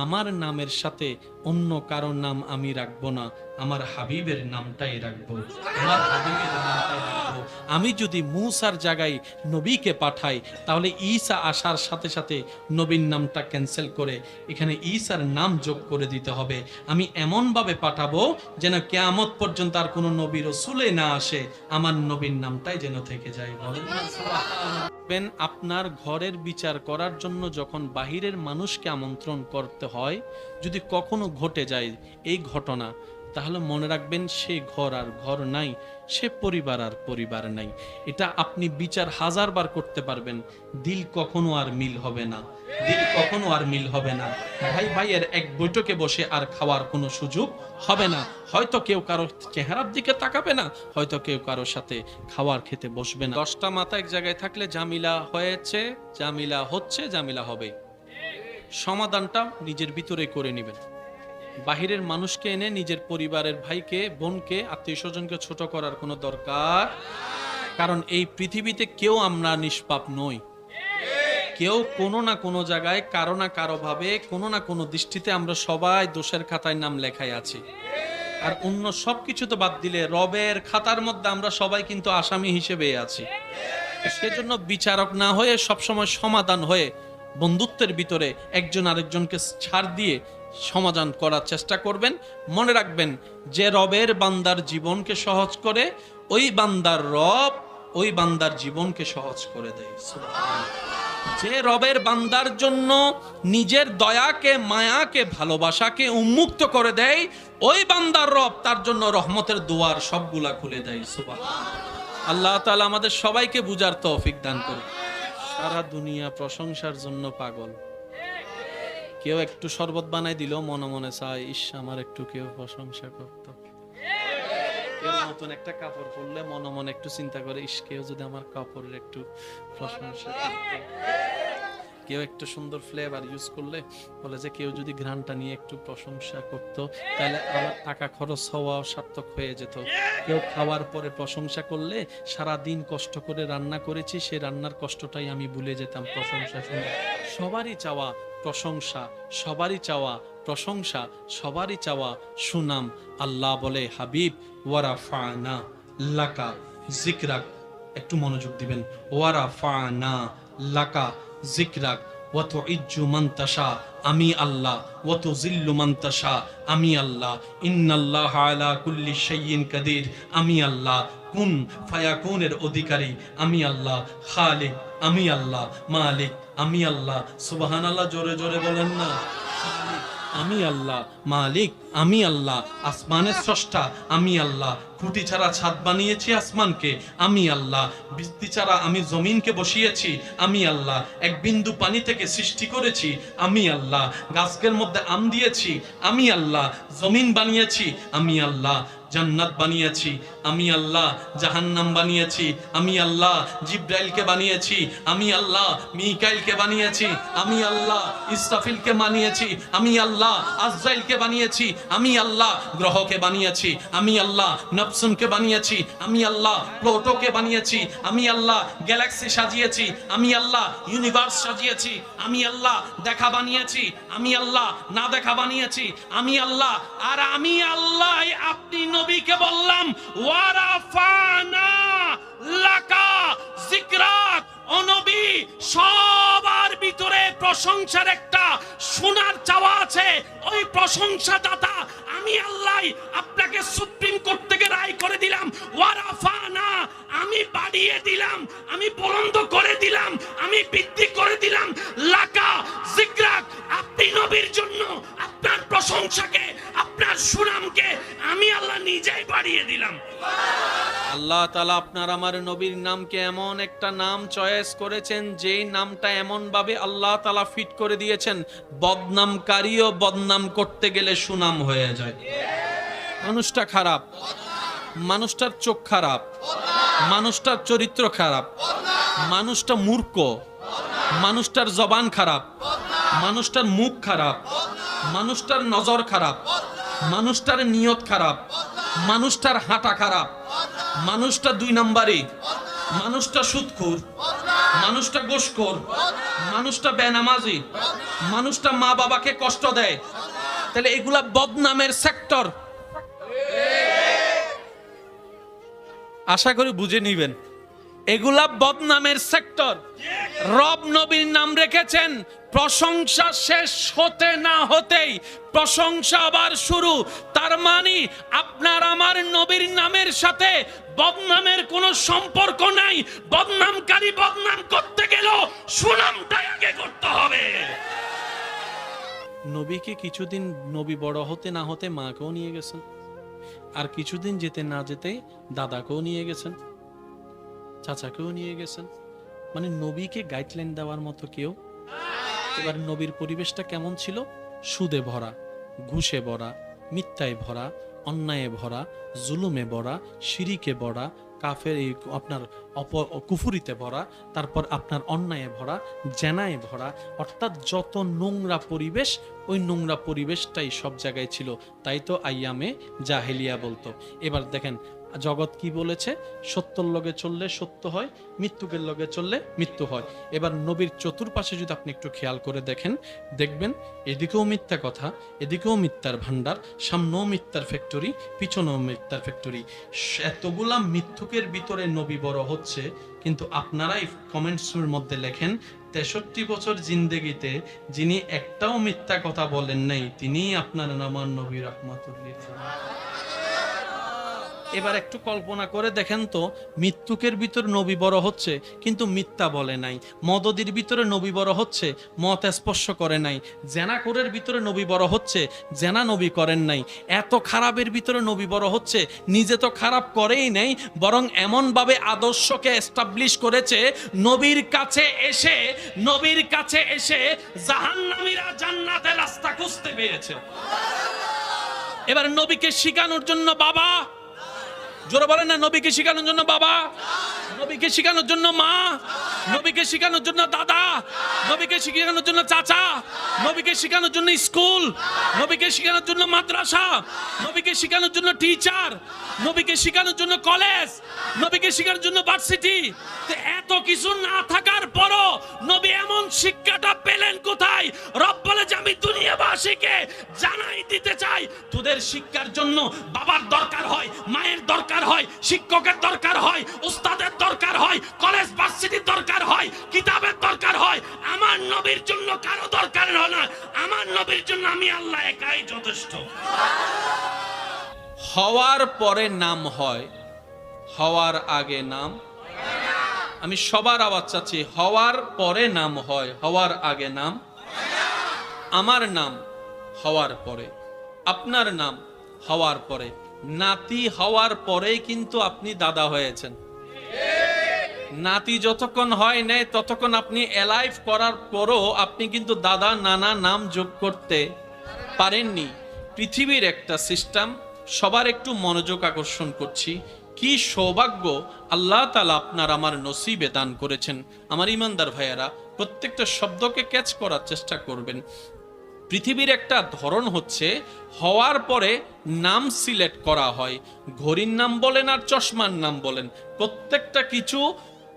আমার নামের সাথে অন্য কারোর নাম আমি রাখবো না, আমার হাবিবের নামটাই রাখবো, আমার হাবিবের নামটাই রাখবো। আমি যদি মূসার জায়গায় নবীকে পাঠাই, তাহলে ঈসা আসার সাথে সাথে নবীর নামটা ক্যান্সেল করে এখানে ঈসার নাম যোগ করে দিতে হবে। আমি এমনভাবে পাঠাবো যেন কিয়ামত পর্যন্ত আর কোনো নবী রাসূলে না আসে, আমার নবীর নামটাই যেন থেকে যায়। বলেন না সুবহানাল্লাহ। আপনার ঘরের বিচার করার জন্য যখন বাহিরের মানুষকে আমন্ত্রণ করতে হয়, যদি কখনো ঘটে যায় এই ঘটনা, তাহলে মনে রাখবেন সে ঘর আর ঘর নাই, সে পরিবার আর পরিবার নাই। এটা আপনি বিচার হাজারবার করতে পারবেন, দিল কখনো আর মিল হবে না, দিল কখনো আর মিল হবে না। ভাই ভাইয়ের এক বৈঠকে বসে আর খাওয়ার কোনো সুযোগ হবে না। হয়তো কেউ কারো চেহারার দিকে তাকাবে না, হয়তো কেউ কারোর সাথে খাওয়ার খেতে বসবে না। 10টা মাথা এক জায়গায় থাকলে ঝামেলা হয়েছে, ঝামেলা হচ্ছে, ঝামেলা হবে। সমাধানটা নিজের ভিতরে করে নেবেন। বাহিরের মানুষকে এনে নিজের পরিবারের ভাইকে, বোনকে, আত্মীয় স্বজনকে ছোট করার কোনো দরকার, কারণ এই পৃথিবীতে কেউ আমরা নিষ্পাপ নই। কেউ কোনো না কোনো জায়গায় কারো না কারো ভাবে কোনো না কোনো দৃষ্টিতে আমরা সবাই দোষের খাতায় নাম লেখাই আছি। আর অন্য সবকিছু তো বাদ দিলে রবের খাতার মধ্যে আমরা সবাই কিন্তু আসামি হিসেবে আছি। সেজন্য বিচারক না হয়ে সবসময় সমাধান হয়ে বন্ধুত্বের ভিতরে একজন আরেকজনকে ছাড় দিয়ে সমাধান করার চেষ্টা করবেন। মনে রাখবেন, যে রবের বান্দার জীবনকে সহজ করে, ওই বান্দার রব ওই বান্দার জীবনকে সহজ করে দেয়। যে রবের বান্দার জন্য নিজের দয়াকে, মায়াকে, ভালোবাসাকে উন্মুক্ত করে দেয়, ওই বান্দার রব তার জন্য রহমতের দুয়ার সবগুলা খুলে দেয়। সুবহানাল্লাহ। আল্লাহ তাআলা আমাদের সবাইকে বুঝার তৌফিক দান করুন। সারা দুনিয়া প্রশংসার জন্য পাগল। কেউ একটু শরবত বানাই দিল, মনে মনে চায়, ইস আমার একটু কেউ প্রশংসা করতো। কেউ নতুন একটা কাপড় পরলে মনে মনে একটু চিন্তা করে, ইস কেউ যদি আমার কাপড়ের একটু প্রশংসা করতো। কেউ একটু সুন্দর ফ্লেভার ইউজ করলে বলে যে কেউ যদি ঘ্রাণটা নিয়ে একটু প্রশংসা করতো, তাহলে আমার টাকা খরচ হওয়া সার্থক হয়ে যেত। কেউ খাওয়ার পরে প্রশংসা করলে, সারা দিন কষ্ট করে রান্না করেছি, সে রান্নার কষ্টটাই আমি ভুলে যেতাম প্রশংসা শুনে। সবারই চাওয়া প্রশংসা, সবারই চাওয়া প্রশংসা, সবারই চাওয়া সুনাম। আল্লাহ বলে, হাবিব ওয়ারাফানা লাকা যিকরাক, একটু মনোযোগ দিবেন, ওয়ারাফানা লাকা যিকরাক ওয়া তুইজ্জু মান তাশা, আমি আল্লাহ, ওয়া তুযিল্লু মান তাশা, আমি আল্লাহ, ইন্নাল্লাহা আলা কুল্লি শাইইন কাদির, আমি আল্লাহ, কুন ফায়াকুনের অধিকারী আমি আল্লাহ, খালিক আমি আল্লাহ, মালিক আমি আল্লাহ। সুবহানাল্লাহ, জোরে জোরে বলেন না। আমি আল্লাহ, মালিক আমি আল্লাহ, আসমানের স্রষ্টা আমি আল্লাহ, খুঁটি ছাড়া ছাদ বানিয়েছি আসমানকে আমি আল্লাহ, বৃষ্টি ছাড়া আমি জমিনকে বসিয়েছি আমি আল্লাহ, এক বিন্দু পানি থেকে সৃষ্টি করেছি আমি আল্লাহ, গাছের মধ্যে আম দিয়েছি আমি আল্লাহ, জমিন বানিয়েছি আমি আল্লাহ, জান্নাত বানিয়েছি আমি আল্লাহ, জাহান্নাম বানিয়েছি আমি আল্লাহ, জিব্রাইলকে বানিয়েছি আমি আল্লাহ, মিকাইলকে বানিয়েছি আমি আল্লাহ, ইসরাফিলকে বানিয়েছি আমি আল্লাহ, আজরাইলকে বানিয়েছি আমি আল্লাহ, গ্রহকে বানিয়েছি আমি আল্লাহ, নপসুনকে বানিয়েছি আমি আল্লাহ, প্লুটোকে বানিয়েছি আমি আল্লাহ, গ্যালাক্সি সাজিয়েছি আমি আল্লাহ, ইউনিভার্স সাজিয়েছি আমি আল্লাহ, দেখা বানিয়েছি আমি আল্লাহ, না দেখা বানিয়েছি আমি আল্লাহ। আর আমি আল্লাহ আপনি নবীকে বললাম, ওয়ারাফানা লাকা যিকরাক, ও নবী সবার ভিতরে প্রশংসার একটা শোনার চাওয়া আছে। ওই প্রশংসা দাতা আমি আল্লাহ আপনাকে সুপ্রিম কোর্ট থেকে রায় করে দিলাম, ওয়ারাফানা, আমি বাড়িয়ে দিলাম, আমি বুলন্দ করে দিলাম, আমি বৃদ্ধি করে দিলাম, লাকা যিকরাক, আপনি নবীর জন্য আপনার প্রশংসাকে, আপনার সুনামকে আমি আল্লাহ নিজেই বাড়িয়ে দিলাম। আল্লাহ তাআলা আপনার আমার নবীর নামকে এমন একটা নাম চয়েস করেছেন, যেই নামটা এমন ভাবে আল্লাহ তাআলা ফিট করে দিয়েছেন, বদনামকারীও বদনাম করতে গেলে সুনাম হয়ে যায়। মানুষটা খারাপ, মানুষটার চোখ খারাপ, মানুষটার চরিত্র খারাপ, মানুষটা মূর্খ, মানুষটার জবান খারাপ, মানুষটার মুখ খারাপ, মানুষটার নজর খারাপ, মানুষটার নিয়ত খারাপ, মানুষটার হাঁটা খারাপ, মানুষটা 2 নাম্বারি, মানুষটা সুদখোর, মানুষটা গোশখোর, মানুষটা বেনামাজি, মানুষটা মা বাবাকে কষ্ট দেয়, তাহলে এগুলা বদনামের সেক্টর। আশা করি বুঝে নিবেন, এগুলা বদনামের সেক্টর। রব নবীর নাম রেখেছেন, প্রশংসা শেষ হতে না হতেই প্রশংসা আবার শুরু। তার মানে আপনার আমার নবীর নামের সাথে বদনামের কোনো সম্পর্ক নাই। বদনামকারী বদনাম করতে গেল সুনামটাই আগে করতে হবে। নবীকে কিছুদিন নবী বড় হতে না হতে মাকেও নিয়ে গেছেন, আর কিছুদিন যেতে না যেতে দাদাকেও নিয়ে গেছেন, চাচাকেও নিয়ে গেছেন। মানে নবীকে গাইডলাইন দেওয়ার মতো কেউ। এবার নবীর পরিবেশটা কেমন ছিল? সুদে ভরা, ঘুষে ভরা, মিথ্যায় ভরা, অন্যায়ে ভরা, জুলুমে ভরা, শিরিকে ভরা, কাফের আপনার কুফুরিতে ভরা, তারপর আপনার অন্যায়ে ভরা, জেনায় ভরা, অর্থাৎ যত নোংরা পরিবেশ, ওই নোংরা পরিবেশটাই সব জায়গায় ছিল। তাই তো আইয়ামে জাহেলিয়া বলতো। এবার দেখেন জগৎ কি বলেছে, সত্যর লগে চললে সত্য হয়, মৃত্যুকের লগে চললে মৃত্যু হয়। এবার নবীর চতুর্পাশে যদি আপনি একটু খেয়াল করে দেখেন, দেখবেন এদিকেও মিথ্যা কথা, এদিকেও মিথ্যার ভান্ডার, সামনেও মিথ্যার ফ্যাক্টরি, পিছনেও মিথ্যার ফ্যাক্টরি। এতগুলা মিথ্যুকের ভিতরে নবী বড় হচ্ছে, কিন্তু আপনারাই কমেন্টসের মধ্যে লেখেন 63 বছর জিন্দেগিতে যিনি একটাও মিথ্যা কথা বলেন নাই, তিনিই আপনার নামান নবী রাহমাতুল্লিল আলামিন। এবার একটু কল্পনা করে দেখেন তো, মৃত্যুকের ভিতর নবী বড় হচ্ছে কিন্তু মিথ্যা বলে নাই, মদদির ভিতরে নবী বড় হচ্ছে, মত স্পর্শ করে নাই, জেনাকোরের ভিতরে নবী বড় হচ্ছে, জেনা নবী করেন নাই, এত খারাপের ভিতরে নবী বড় হচ্ছে, নিজে তো খারাপ করেই নাই, বরং এমন ভাবে আদর্শকে এস্টাবলিশ করেছে, নবীর কাছে এসে জাহান্নামীরা জান্নাতের রাস্তা খুঁজতে পেরেছে। এবার নবীকে শিখানোর জন্য বাবা, জোরে বলেন না, নবীকে শিখানোর জন্য বাবা, নবীকে শিখানোর জন্য মা, নবীকে শিখানোর জন্য দাদা, নবীকে শিখানোর জন্য চাচা, নবীকে শিখানোর জন্য স্কুল, নবীকে শিখানোর জন্য মাদ্রাসা, নবীকে শিখানোর জন্য টিচার, নবীকে শিখানোর জন্য কলেজ, নবীকে শিখানোর জন্য ভার্সিটি। এত কিছু না থাকার পরও নবী এমন শিক্ষাটা পেলেন কোথায়? রব বলে যে আমি দুনিয়াবাসীকে জানাই দিতে চাই, তোদের শিক্ষার জন্য বাবার দরকার হয়, মায়ের দরকার হয়, শিক্ষকের দরকার হয়, উস্তাদের দরকার হয়, কলেজ ভার্সিটির দরকার হয়, কিতাবের দরকার হয়। আমার নবীর জন্য কারো দরকার হয় না, আমার নবীর জন্য আমি আল্লাহ একাই যথেষ্ট। হওয়ার পরে নাম হয়, হওয়ার আগে নাম। আমি সবার আওয়াজ চাচ্ছি, হওয়ার পরে নাম হয়, হওয়ার আগে নাম। আমার নাম হওয়ার পরে, আপনার নাম হওয়ার পরে। নাতি হওয়ার পরেই কিন্তু আপনি দাদা হয়েছেন। নাতি যতক্ষণ হয় নাই ততক্ষণ আপনি এলাইভ করার পরও আপনি কিন্তু দাদা নানা নাম যোগ করতে পারেননি। পৃথিবীর একটা সিস্টেম, সবার একটু মনোযোগ আকর্ষণ করছি। কি সৌভাগ্য আল্লাহ তাআলা আপনার আমার নসিবে দান করেছেন। আমার ইমানদার ভাইয়েরা, প্রত্যেকটা শব্দকে ক্যাচ করার চেষ্টা করবেন। পৃথিবীর একটা ধরন হচ্ছে হওয়ার পরে নাম সিলেক্ট করা হয়। ঘড়ির নাম বলেন আর চশমার নাম বলেন, প্রত্যেকটা কিছু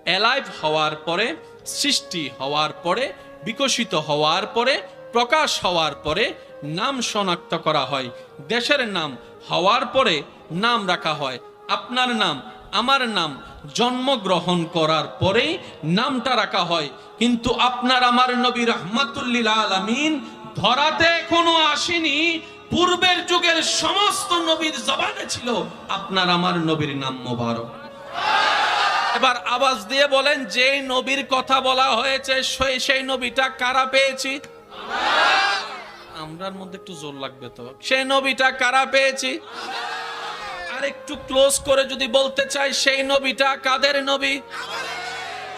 অ্যালাইভ হওয়ার পরে, সৃষ্টি হওয়ার পরে, বিকশিত হওয়ার পরে, প্রকাশ হওয়ার পরে নাম শনাক্ত করা হয়। দেশের নাম হওয়ার পরে নাম রাখা হয়। আপনার নাম, আমার নাম জন্মগ্রহণ করার পরেই নামটা রাখা হয়। কিন্তু আপনার আমার নবী রাহমাতুল্লিল আলামিন ধরাতে এখনো আসেনি, পূর্বের যুগের সমস্ত নবীর জবানে ছিল আপনার আমার নবীর নাম মোবারক। এবার আওয়াজ দিয়ে বলেন, যে নবীর কথা বলা হয়েছে সেই নবীটা কারা পেয়েছি? আমরার মধ্যে একটু জোর লাগবে তো। সেই নবীটা কারা পেয়েছি? আর একটু ক্লোজ করে যদি বলতে চাই, সেই নবীটা কাদের নবী?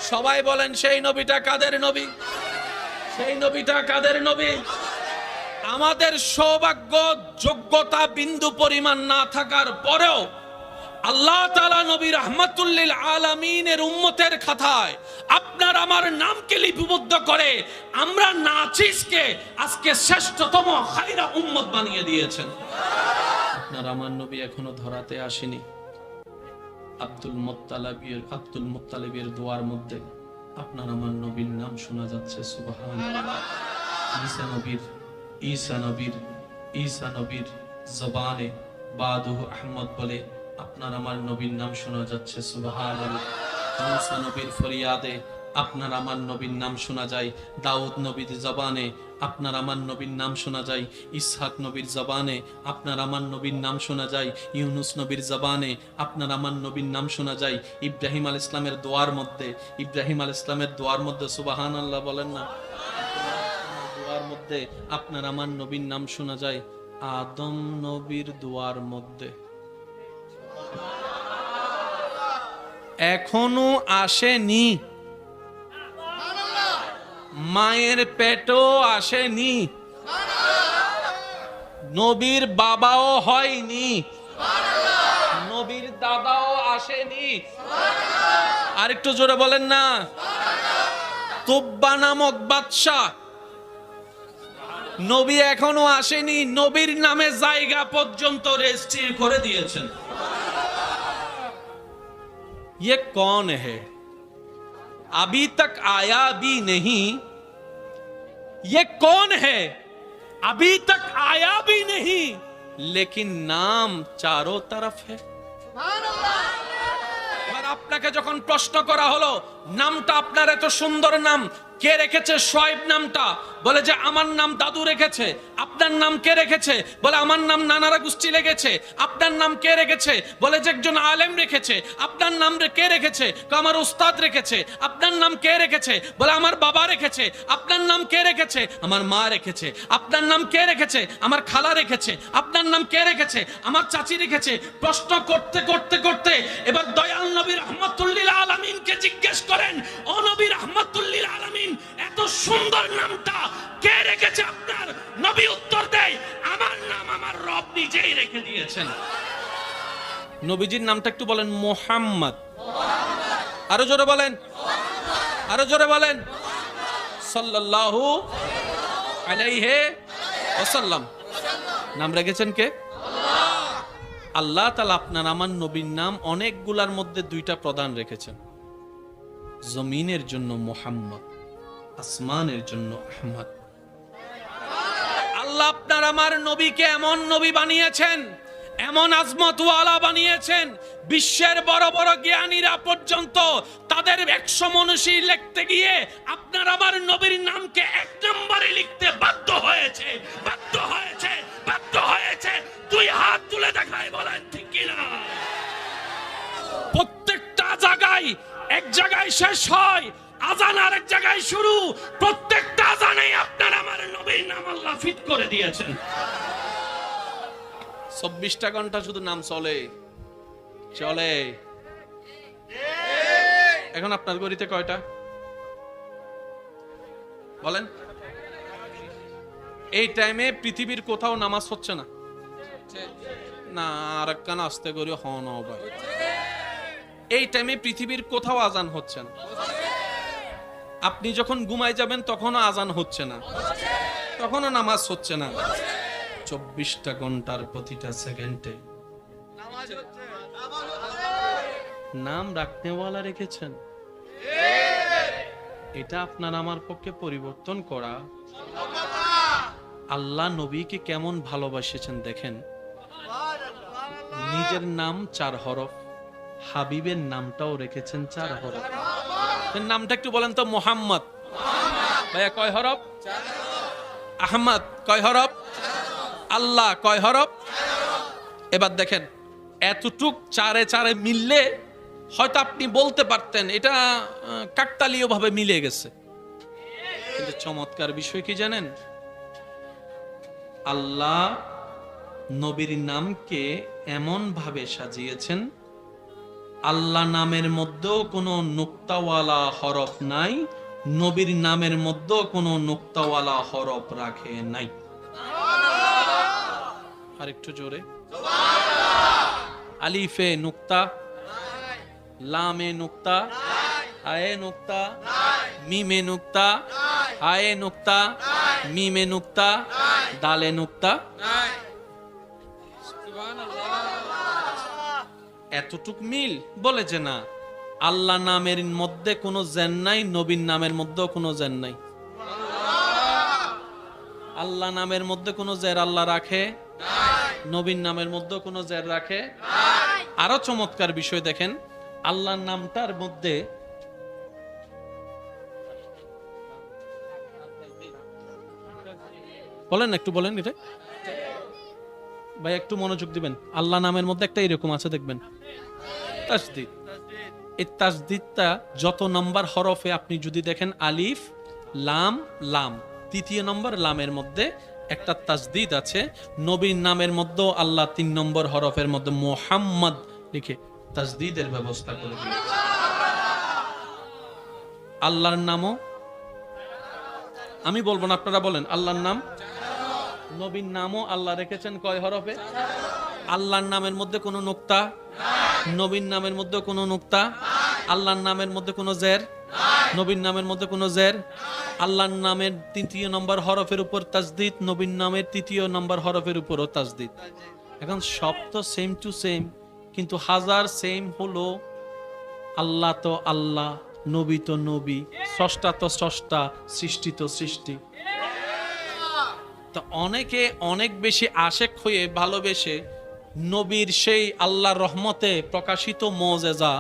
সবাই বলেন, সেই নবীটা কাদের নবী? সেই নবীটা কাদের নবী? আমাদের সৌভাগ্য যোগ্যতা বিন্দু পরিমাণ না থাকার পরেও আল্লাহ তাআলা নবী রাহমাতুল্লিল আলামিনের উম্মতের খাতায় আপনার আমার নামকে লিপিবদ্ধ করে আমরা নাচিসকে আজকে শ্রেষ্ঠতম খায়রা উম্মত বানিয়ে দিয়েছেন। আপনার আমার নবী এখনো ধরাতে আসেনি। আব্দুল মুত্তালিবের দোয়ার মধ্যে আপনার আমার নবীর নাম শোনা যাচ্ছে। সুবহানাল্লাহ। ঈসা নবীর ঈসা নবীর ঈসা নবীর জবানে বাদুহু আহমদ বলে আপনার আমার নবীর নাম শোনা যাচ্ছে, সুবহানাল্লাহ। মুসা নবীর ফরিয়াদে আপনার আমার নবীর নাম শোনা যায়, দাউদ নবীর জবানে আপনার আমার নবীর নাম শোনা যায়, ইসহাক নবীর জবানে আপনার আমার নবীর নাম শোনা যায়, ইউনুস নবীর জবানে আপনার আমার নবীর নাম শোনা যায়, ইব্রাহিম আলাইহিস সালামের দোয়ার মধ্যে, ইব্রাহিম আলাইহিস সালামের দোয়ার মধ্যে সুবহানাল্লাহ বলেন না, দোয়ার মধ্যে আপনার আমার নবীর নাম শোনা যায়, আদম নবীর দোয়ার মধ্যে এখনো আসেনি, মায়ের পেটও আসেনি, নবীর বাবাও হয়নি, নবীর দাদাও আসেনি। আরেকটু জোরে বলেন না। তুব্বা নামক বাদশা, নবী এখনো আসেনি, নবীর নামে জায়গা পর্যন্ত রেজিস্ট্রি করে দিয়েছেন। ये कौन है? अभी तक आया भी नहीं। ये कौन है? अभी तक आया भी नहीं, लेकिन नाम चारों तरफ है। এবার আপনাকে যখন প্রশ্ন করা হলো নামটা আপনার এত সুন্দর নাম কে রেখেছে, শোয়েব নামটা, বলে যে আমার নাম দাদু রেখেছে। আপনার নাম কে রেখেছে? বলে আমার নাম নানারা গোষ্ঠী রেখেছে। আপনার নাম কে রেখেছে? বলে যে একজন আলেম রেখেছে। আপনার নাম কে রেখেছে? আমার উস্তাদ রেখেছে। আপনার নাম কে রেখেছে? বলে আমার বাবা রেখেছে। আপনার নাম কে রেখেছে? আমার মা রেখেছে। আপনার নাম কে রেখেছে? আমার খালা রেখেছে। আপনার নাম কে রেখেছে? আমার চাচি রেখেছে। প্রশ্ন করতে করতে করতে এবার দয়াল নবী রাহমাতুল লিল আলামিনকে জিজ্ঞেস করেন, ও নবী রাহমাতুল লিল আলামিন, এত সুন্দর নামটা কে রেখেছে আপনার? নবী উত্তর দেয়, আমার নাম আমার রব নিজেই রেখে দিয়েছেন। নবীজির নামটা একটু বলেন, মুহাম্মদ। আরো জোরে বলেন, আরো জোরে বলেন, সাল্লাল্লাহু আলাইহি ওয়াসাল্লাম। নাম রেখেছেন কে? আল্লাহ তাআলা আপনার আমার নবীর নাম অনেকগুলার মধ্যে দুইটা প্রধান রেখেছেন। জমিনের জন্য মুহাম্মদ, আসমানের জন্য আহমদ। আল্লাহ আপনার আমার নবীকে এমন নবী বানিয়েছেন, এমন আজমতওয়ালা বানিয়েছেন, বিশ্বের বড় বড় জ্ঞানীরা পর্যন্ত তাদের 100 মনীষী লিখতে গিয়ে আপনার আমার নবীর নামকে 1 নম্বরে লিখতে বাধ্য হয়েছে, বাধ্য হয়েছে, বাধ্য হয়েছে। দুই হাত তুলে দেখায় বলেন ঠিক কিনা? প্রত্যেকটা জায়গায়, এক জায়গায় শেষ হয়, আজান আরেক জায়গায় শুরু। প্রত্যেকটা আজানে আপনার আমার নবীর নাম আল্লাহ ফিট করে দিয়েছেন। 24টা ঘন্টা শুধু নাম চলে চলে। এখন আপনার গড়িতে কয়টা বলেন? এই টাইমে পৃথিবীর কোথাও নামাজ হচ্ছে না, না আর কান আস্তে করে হন। এই টাইমে পৃথিবীর কোথাও আজান হচ্ছে না। আপনি যখন ঘুমায় যাবেন তখনও আজান হচ্ছে না, তখনও নামাজ হচ্ছে না। 24টা ঘন্টার প্রতিটা সেকেন্ডে নাম রাখনেওয়ালা রেখেছেন। এটা আপনার আমার পক্ষে পরিবর্তন করা। আল্লাহ নবীকে কেমন ভালোবাসেছেন দেখেন। নিজের নাম 4 হরফ, হাবিবের নামটাও রেখেছেন 4 হরফ। নামটা একটু বলেন তো। মুহাম্মদ ভাইয়া কয় হরফ? আহমদ কয় হরফ? আল্লাহ কয় হরফ? এবার দেখেন, এতটুক 4-এ 4-এ মিললে হয়তো আপনি বলতে পারতেন এটা কাকতালীয় ভাবে মিলে গেছে, কিন্তু চমৎকার বিষয় কি জানেন? আল্লাহ নবীর নামকে এমন ভাবে সাজিয়েছেন, আল্লাহ নামের মধ্যেও কোনো নুক্তাওয়ালা হরফ নাই, নবীর নামের মধ্যেও কোনো নুক্তাওয়ালা হরফ রাখে নাই। আরেকটু জোরে। আলিফে নুক্তা, লামে নুক্তা, আয়ে নুক্তা, মিমে নুক্তা, আয়ে নুক্তা, মিমে নুক্তা, দালে নুক্তা। এতটুক মিল? বলে যে না, আল্লাহ নামের মধ্যে কোনো জেন নাই, নবীর নামের মধ্যেও কোনো জেন নাই। আল্লাহ নামের মধ্যে কোনো জের আল্লাহ রাখে? নবীর নামের মধ্যে কোনো জের রাখে? আরো চমৎকার বিষয় দেখেন, আল্লাহর নামটার মধ্যে বলেন, একটু বলেন এটা ভাই, একটু মনোযোগ দিবেন। আল্লাহ নামের মধ্যে একটা এরকম আছে দেখবেন, তাসদিদ। এই তাসদিদটা যত নম্বর হরফে আপনি যদি দেখেন, আলিফ লাম লাম, তৃতীয় নম্বর লামের মধ্যে একটা তাসদিদ আছে। নবীর নামের মধ্যে আল্লাহ 3 নম্বর হরফের মধ্যে মুহাম্মদ লিখে তাসদিদের ব্যবস্থা করে দিয়েছে। আল্লাহর নামও আমি বলবো না, আপনারা বলেন। আল্লাহর নাম, নবীর নামও আল্লাহ রেখেছেন কয় হরফে? আল্লাহর নামের মধ্যে কোনো নুক্তা, নবীর নামের মধ্যে কোনো নুক্তা, আল্লাহর নামের মধ্যে কোনো জের, নবীর নামের মধ্যে কোনো জের। আল্লাহর নামের 3য় নম্বর হরফের উপর তাসদিদ, নবীর নামের 3য় নম্বর হরফের উপরও তাসদিদ। এখন সব তো সেম টু সেম, কিন্তু হাজার সেম হলো আল্লাহ তো আল্লাহ, নবী তো নবী, স্রষ্টা তো স্রষ্টা, সৃষ্টি তো সৃষ্টি। তো অনেকে অনেক বেশি আশেক হয়ে ভালোবেসে নবীর সেই আল্লাহর রহমতে প্রকাশিত মুজিজা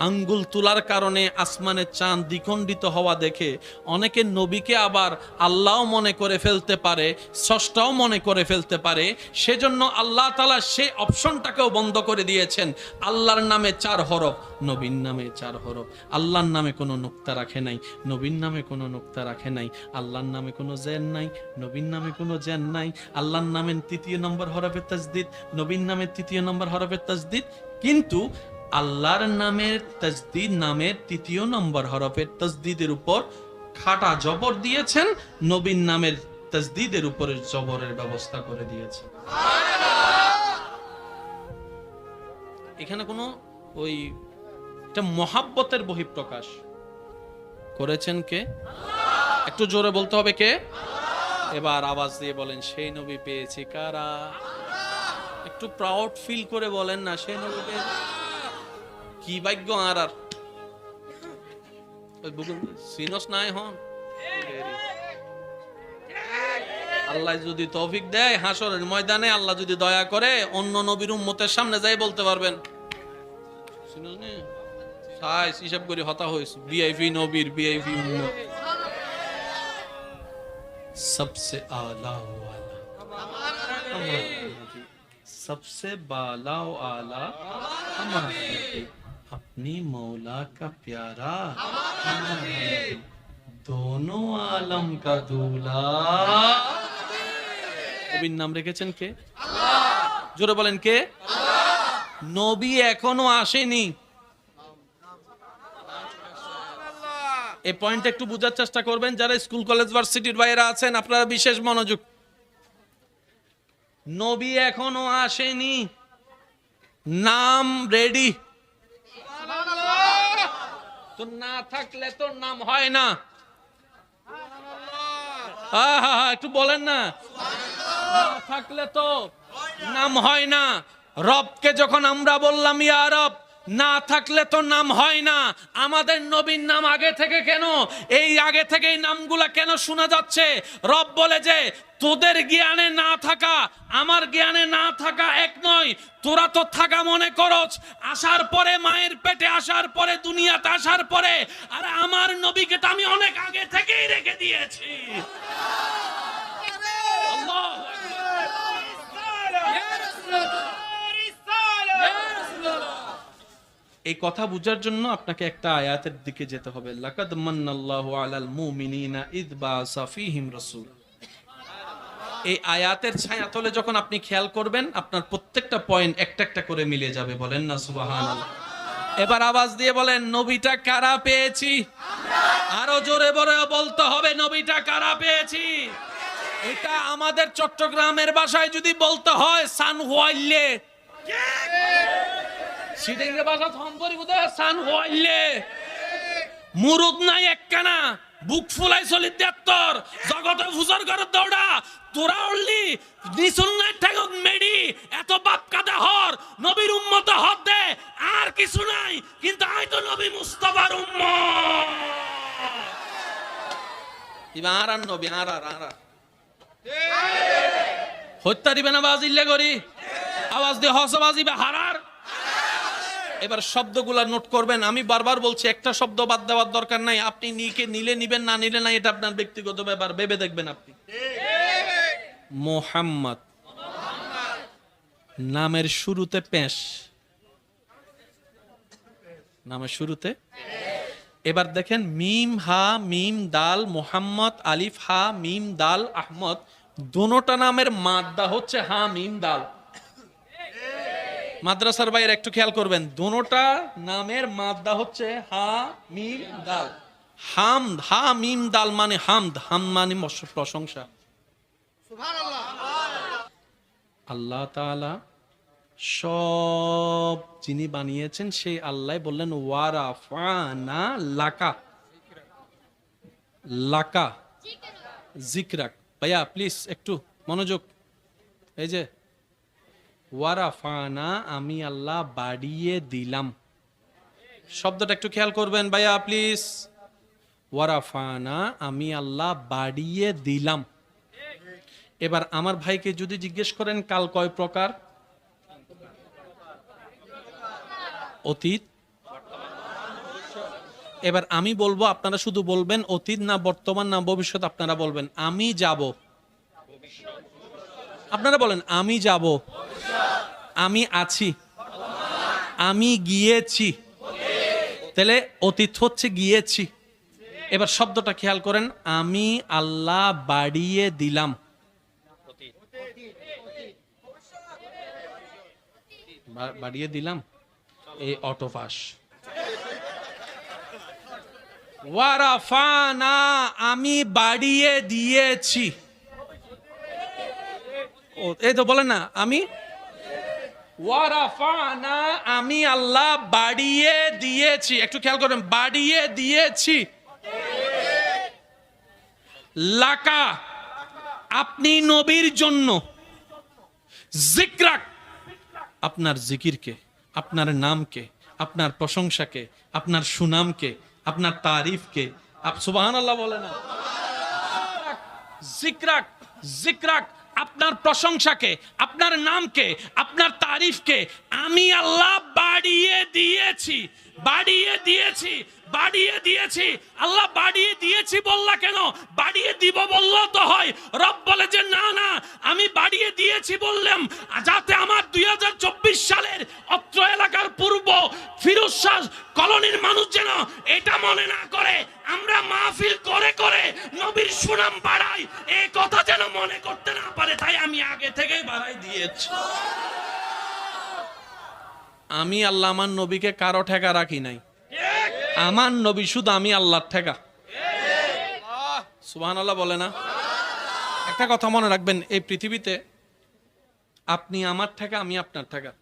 আঙ্গুল তোলার কারণে আসমানের চাঁদ দ্বিখণ্ডিত হওয়া দেখে অনেকে নবীকে আবার আল্লাহও মনে করে ফেলতে পারে, স্রষ্টাও মনে করে ফেলতে পারে। সেজন্য আল্লাহ তাআলা সেই অপশনটাকেও বন্ধ করে দিয়েছেন। আল্লাহর নামে 4 হরফ, নবীর নামে 4 হরফ। আল্লাহর নামে কোনো নুক্তা রাখে নাই, নবীর নামে কোনো নুক্তা রাখে নাই। আল্লাহর নামে কোনো জের নাই, নবীর নামে কোনো জের নাই। আল্লাহর নামের 3য় নম্বর হরফের তাসদিদ, নবীর নামের 3য় নম্বর হরফের তাসদিদ। কিন্তু আল্লাহর নামের তাসদিদ, নামের 3য় নম্বর হরফের তাসদিদের উপর খাটা জবর দিয়েছেন, নবীর নামের তাসদিদের উপরে জবরের ব্যবস্থা করে দিয়েছেন। এখানে কোনো ওই এটা মহাব্বতের বহিঃপ্রকাশ করেছেন কে? একটু জোরে বলতে হবে কে? এবার আওয়াজ দিয়ে বলেন, সেই নবী পেয়েছি কারা? একটু প্রাউড ফিল করে বলেন না, সেই নবী পেয়েছি। কি ভাগ্য আর আর সিনস নাই হন। আল্লাহ যদি তৌফিক দেয়, হাসরের ময়দানে আল্লাহ যদি দয়া করে, অন্য নবীর উম্মতের সামনে যাই বলতে পারবেন, হিসাব করে হতা হয়েছে ভিআইপি নবীর ভিআইপি উম্মত। सबसे आला वाला सबसे बाला आला अपनी मौला का प्यारा दोनों आलम का दूल्हा। নবীর নাম রেখেছেন কে? জোরে বলেন কে? নবী এখনো আসেনি। এই পয়েন্টটা একটু বোঝার চেষ্টা করবেন। যারা স্কুল কলেজ ভার্সিটির বাইরে আছেন, আপনারা বিশেষ মনোযোগ। নবী এখনো আসেনি, নাম রেডি। তো না থাকলে তো নাম হয় না। একটু বলেন না, না থাকলে তো নাম হয় না। রবকে যখন আমরা বললাম ইয়া রব, না থাকলে তো নাম হয় না। আমাদের নবীর নাম আগে থেকে কেন, এই আগে থেকে এই নামগুলা কেন শোনা যাচ্ছে? রব বলে যে তোদের জ্ঞানে না থাকা আমার জ্ঞানে না থাকা এক নয়। তোরা তো থাকা মনে করছ আসার পরে, মায়ের পেটে আসার পরে, দুনিয়াতে আসার পরে। আর আমার নবীকে তো আমি অনেক আগে থেকেই রেখে দিয়েছি। এই কথা বুঝার জন্য আপনাকে একটা আয়াতের দিকে যেতে হবে। লাকাদ মান্নাল্লাহু আলাল মুমিনিনা ইয বাআসা ফীহিম রাসূল। এই আয়াতের ছায়াতলে যখন আপনি খেয়াল করবেন, আপনার প্রত্যেকটা পয়েন্ট একটা একটা করে মিলে যাবে। বলেন না সুবহানাল্লাহ। এবার আওয়াজ দিয়ে বলেন, নবীটা কারা পেয়েছি? আরো জোরে বলে বলতে হবে, নবীটা কারা পেয়েছি? এটা আমাদের চট্টগ্রামের ভাষায় যদি বলতে হয়, সান হুয়াইলে। সিডিংরে ভাষা থম্পরি বুদে সান হুয়াইলে। মুরুদ নাই একখানা, বুক ফুলাই চলি 73, জগতে ফুজার করে দৌড়া। তোরা উড়লি নিসুন নাই ঠেগত মেডি, এত বাপ কাদা হর, নবীর উম্মত হদ দে, আর কিছু নাই। কিন্তু আই তো নবী মুস্তাফার উম্মত। ইবা আর নবী আর হত্যা দিবে না বাজিল্লে করি, আওয়াজ দিয়ে হসে বাজিবে হারার। এবার শব্দগুলা নোট করবেন। আমি বারবার বলছি একটা শব্দ বাদ দেওয়ার দরকার নাই। আপনি নিলে নিবেন, না নিলে নাই, এটা আপনার ব্যক্তিগত ব্যাপার, ভেবে দেখবেন আপনি। মোহাম্মদ নামের শুরুতে পেশ, নামের শুরুতে। এবার দেখেন মিম হা মিম দাল মোহাম্মদ, আলিফ হা মিম দাল আহমদ, দোনোটা নামের মাদ্দা হচ্ছে হা মিম দাল। মাদ্রাসার বাইরে একটু খেয়াল করবেন, দোনোটা নামের মাদ্দা হচ্ছে হা মিম দাল। হামদ, হা মিম দাল মানে হামদ, হাম মানে প্রশংসা। আল্লাহ তাআলা সব যিনি বানিয়েছেন সেই আল্লাহ বললেন ওয়ারাফানা লাকা, লাকা জিকরাক। ভাইয়া প্লিজ একটু মনোযোগ। এই যে ওয়ারাফানা, আমি আল্লাহ বাড়িয়ে দিলাম, শব্দটা একটু খেয়াল করবেন ভাইয়া প্লিজ। ওয়ারাফানা, আমি আল্লাহ বাড়িয়ে দিলাম। এবার আমার ভাইকে যদি জিজ্ঞেস করেন কাল কয় প্রকার? অতীত। এবার আমি বলবো, আপনারা শুধু বলবেন অতীত না বর্তমান না ভবিষ্যৎ। আপনারা বলবেন আমি যাব, আপনারা বলেন আমি যাব, আমি আছি, আমি গিয়েছি। তাহলে অতীত হচ্ছে গিয়েছি। এবার শব্দটা খেয়াল করেন, আমি আল্লাহ বাড়িয়ে দিলাম। বাড়িয়ে দিলাম এই অটোপাস। ওয়ারাফানা, আমি বাড়িয়ে দিয়েছি। এই তো বলেন না, আমি ওয়ারাফানা, আমি আল্লাহ বাড়িয়ে দিয়েছি। একটু খেয়াল করেন, বাড়িয়ে দিয়েছি। লাকা, আপনি নবীর জন্য। জিকরাক, আপনার জিকিরকে, আপনার নামকে, আপনার প্রশংসাকে, আপনার সুনামকে, আপনার তারিফকে। সুবহানাল্লাহ বলে না? জিকরাক, জিকরাক, আপনার প্রশংসাকে, আপনার নামকে, আপনার তারিফকে আমি আল্লাহ বাড়িয়ে দিয়েছি, বাড়িয়ে দিয়েছি, বাড়িয়ে দিয়েছি। আল্লাহ বাড়িয়ে দিয়েছি বললা কেন? বাড়িয়ে দিব বললো তো হয়। রব বলে যে না না, আমি বাড়িয়ে দিয়েছি বললাম যাতে আমার 2024 সালের অত্র এলাকার পূর্ব ফিরোজ শাহ কলোনির মানুষ যেন এটা মনে না করে আমরা মাহফিল করে করে নবীর সুনাম বাড়াই, এই কথা যেন মনে করতে না পারে। তাই আমি আগে থেকেই বাড়াই দিয়েছি। আমি আল্লাহ আমার নবীকে কারো ঠেকা রাখি নাই। আমার নবী শুধু আমি আল্লাহর ঠেকা। সুবহানাল্লাহ বলে না? একটা কথা মনে রাখবেন, এই পৃথিবীতে আপনি আমার ঠেকা, আমি আপনার ঠেকা,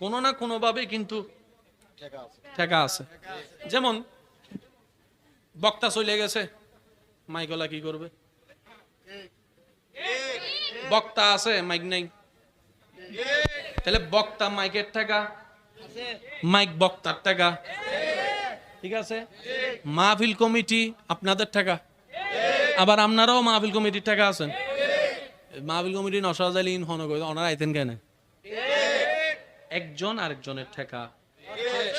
কোনো না কোনো ভাবে কিন্তু ঠেকা আছে। যেমন বক্তা চলে গেছে, মাইকলা কি করবে? বক্তা আছে, মাইক নাই, তাহলে বক্তা মাইকের টাকা, মাইক বক্তার টাকা, ঠিক আছে? মাহফিল কমিটি আপনাদের টাকা, আবার আপনারাও মাহফিল কমিটির টাকা আছেন। মাহফিল কমিটি নসাজালিন হন ওনারা আইতেন কেন? একজন আরেকজনের টাকা,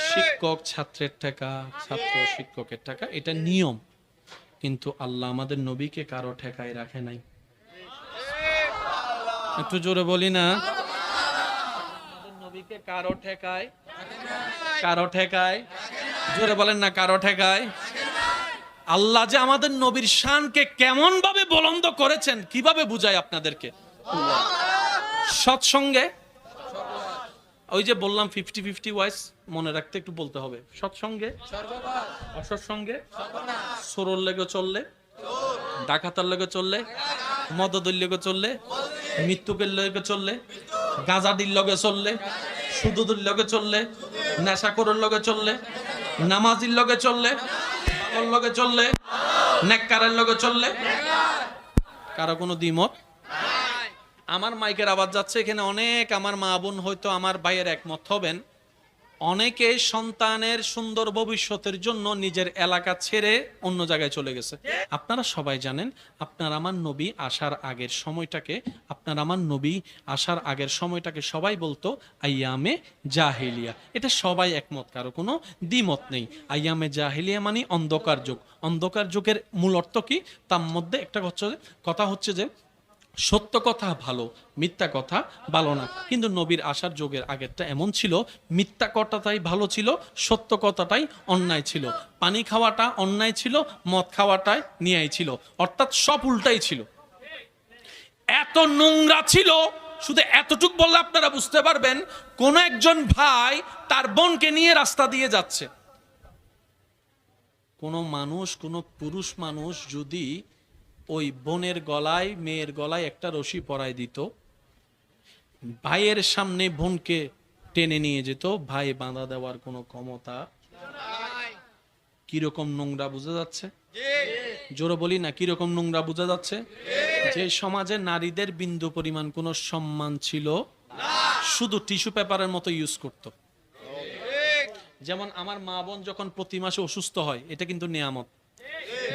শিক্ষক ছাত্রের টাকা, ছাত্র শিক্ষকের টাকা, এটা নিয়ম। কিন্তু আল্লাহ আমাদের নবীকে কারো ঠেকায় রাখে নাই। একটু জোরে বলি না? নবীকে কারো ঠেকায়, কারো ঠেকায়, জোরে বলেন না, কারো ঠেকায়। আল্লাহ যে আমাদের নবীর শানকে কেমন ভাবে বুলন্দ করেছেন, কিভাবে বুঝায় আপনাদেরকে? সৎসঙ্গে, ওই যে বললাম 50-50 ওয়াইস মনে রাখতে একটু বলতে হবে। সৎসঙ্গে, অসৎসঙ্গে, সরল লেগে চললে, ডাকাতার লেগে চললে, মদদের লেগে চললে, মৃত্যুকের লেগে চললে, গাঁজাডির লগে চললে, সুদুদের লগে চললে, নেশাখোরের লগে চললে, নামাজির লগে চললে, বাবার লগে চললে, নেককারের লগে চললে, কারো কোনো দ্বিমত? আমার মাইকের আওয়াজ যাচ্ছে, এখানে অনেক আমার মা বোন হয়তো আমার ভাইয়ের একমত হবেন, অনেকে সন্তানের সুন্দর ভবিষ্যতের জন্য নিজের এলাকা ছেড়ে অন্য জায়গায় চলে গেছে। আপনারা সবাই জানেন, আপনার আমার নবী আসার আগের সময়টাকে, সবাই বলতো আইয়ামে জাহিলিয়া। এটা সবাই একমত, কারো কোনো দ্বিমত নেই। আইয়ামে জাহিলিয়া মানে অন্ধকার যুগ। অন্ধকার যুগের মূল অর্থ কি? তার মধ্যে একটা কথা হচ্ছে যে সত্য কথা ভালো, মিথ্যা কথা ভালো না। কিন্তু নবীর আসার যুগের আগেরটা এমন ছিল, মিথ্যা কথাটাই ভালো ছিল, সত্য কথাটাই অন্যায় ছিল। পানি খাওয়াটা অন্যায় ছিল, মদ খাওয়াটাই ন্যায় ছিল, অর্থাৎ সব উল্টাই ছিল। এত নোংরা ছিল, শুধু এতটুক বললে আপনারা বুঝতে পারবেন, কোন একজন ভাই তার বোনকে নিয়ে রাস্তা দিয়ে যাচ্ছে, কোন পুরুষ মানুষ যদি ওই বোনের গলায়, মেয়ের গলায় একটা রশি পরায় দিত, ভাইয়ের সামনে বোনকে টেনে নিয়ে যেত, ভাই বাঁধা দেওয়ার কোনো ক্ষমতা। কিরকম নোংরা বোঝা যাচ্ছে? জোরে বলি না, কিরকম নোংরা বোঝা যাচ্ছে? যে সমাজে নারীদের বিন্দু পরিমাণ কোনো সম্মান ছিল, শুধু টিস্যু পেপারের মতো ইউজ করত। যেমন আমার মা বোন যখন প্রতি মাসে অসুস্থ হয়, এটা কিন্তু নিয়ামত।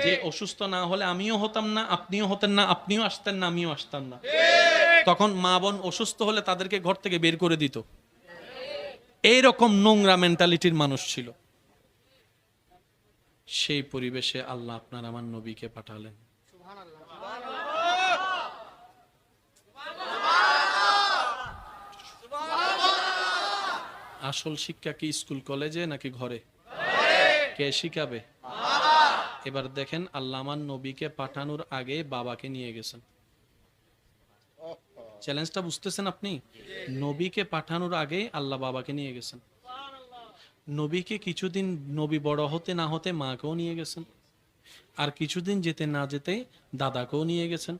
যে অসুস্থ না হলে আমিও হতাম না, আপনিও হতেন না, আপনিও আসতেন না, আমিও আসতাম না। তখন মা বোন অসুস্থ হলে তাদেরকে ঘর থেকে বের করে দিত। এইরকম নোংরা মেন্টালিটির মানুষ ছিল। সেই পরিবেশে আল্লাহ আপনার আমার নবীকে পাঠালেন। আসল শিক্ষা কি স্কুল কলেজে নাকি ঘরে? কে শিখাবে? এবার দেখেন, আল্লাহ আমার নবীকে পাঠানোর আগে বাবাকে নিয়ে গেছেন। চ্যালেঞ্জটা বুঝতেছেন আপনি? নবীকে পাঠানোর আগে আল্লাহ বাবাকে নিয়ে গেছেন। নবীকে কিছুদিন, নবী বড় হতে না হতে মাকেও নিয়ে গেছেন, আর কিছুদিন যেতে না যেতে দাদাকেও নিয়ে গেছেন,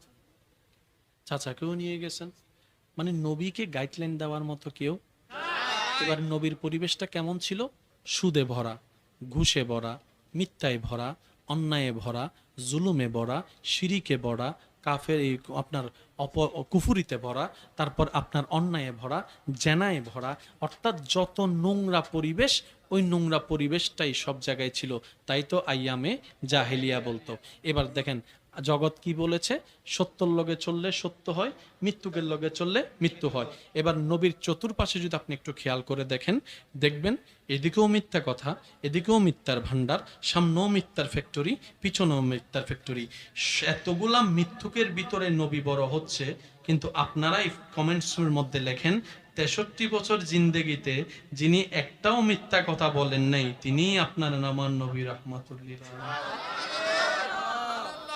চাচাকেও নিয়ে গেছেন। মানে নবীকে গাইডলাইন দেওয়ার মতো কেউ। এবার নবীর পরিবেশটা কেমন ছিল? সুদে ভরা, ঘুষে ভরা, মিথ্যায় ভরা, অন্যায়ে ভরা, জুলুমে ভরা, শিরিকে ভরা, কাফের আপনার কুফুরিতে ভরা, তারপর আপনার অন্যায়ে ভরা, জেনায় ভরা, অর্থাৎ যত নোংরা পরিবেশ, ওই নোংরা পরিবেশটাই সব জায়গায় ছিল। তাই তো আইয়ামে জাহেলিয়া বলতো। এবার দেখেন জগৎ কি বলেছে, সত্যর লগে চললে সত্য হয়, মৃত্যুকের লগে চললে মৃত্যু হয়। এবার নবীর চতুর্পাশে যদি আপনি একটু খেয়াল করে দেখেন, দেখবেন এদিকেও মিথ্যা কথা, এদিকেও মিথ্যার ভান্ডার, সামনেও মিথ্যার ফ্যাক্টরি, পিছনেও মিথ্যার ফ্যাক্টরি। এতগুলা মিথ্যুকের ভিতরে নবী বড় হচ্ছে, কিন্তু আপনারাই কমেন্টসের মধ্যে লেখেন 63 বছর জিন্দেগিতে যিনি একটাও মিথ্যা কথা বলেন নাই, তিনিই আপনার আমার নবী রাহমাতুল্লিল আলামিন।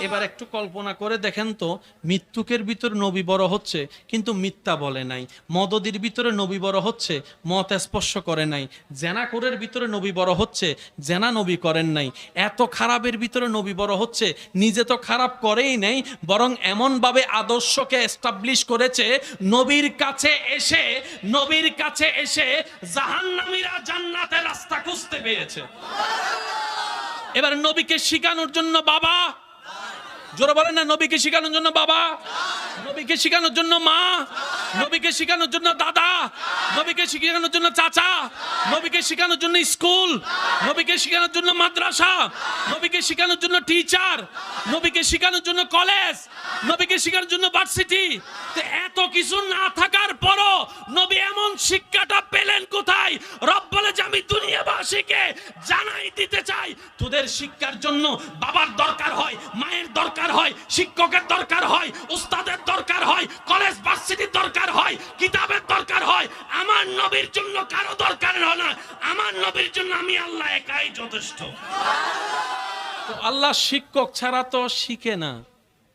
এবার একটু কল্পনা করে দেখেন তো, মৃত্যুকের ভিতরে নবী বড় হচ্ছে কিন্তু মিথ্যা বলে নাই, মদদির ভিতরে নবী বড় হচ্ছে, মত স্পর্শ করে নাই, জেনাকোরের ভিতরে নবী বড় হচ্ছে, জেনা নবী করেন নাই, এত খারাপের ভিতরে নবী বড় হচ্ছে, নিজে তো খারাপ করেই নাই, বরং এমনভাবে আদর্শকে এস্টাবলিশ করেছে, নবীর কাছে এসে জাহান্নামীরা জান্নাতের রাস্তা খুঁজতে পেরেছে। এবার নবীকে শিখানোর জন্য বাবা, জোরে বলেন না, নবীকে শিখানোর জন্য বাবা, নবীকে শিখানোর জন্য মা, নবীকে শিখানোর জন্য দাদা, নবীকে শিখানোর জন্য চাচা, নবীকে শিখানোর জন্য স্কুল, নবীকে শিখানোর জন্য মাদ্রাসা, নবীকে শিখানোর জন্য টিচার, নবীকে শিখানোর জন্য কলেজ, নবীকে শিখানোর জন্য ভার্সিটি। এত কিছু না থাকার পরও নবী এমন শিক্ষাটা পেলেন কোথায়? রব বলে যে আমি দুনিয়াবাসীকে জানাই দিতে চাই, তোদের শিক্ষার জন্য বাবার দরকার হয়, মায়ের দরকার হয়, শিক্ষকের দরকার হয়, উস্তাদের দরকার হয়, কলেজ ভার্সিটির দরকার হয়, কিতাবের দরকার হয়। আমার নবীর জন্য কারো দরকার হয় না, আমার নবীর জন্য আমি আল্লাহ একাই যথেষ্ট। তো আল্লাহ শিক্ষক ছাড়া তো শিখে না,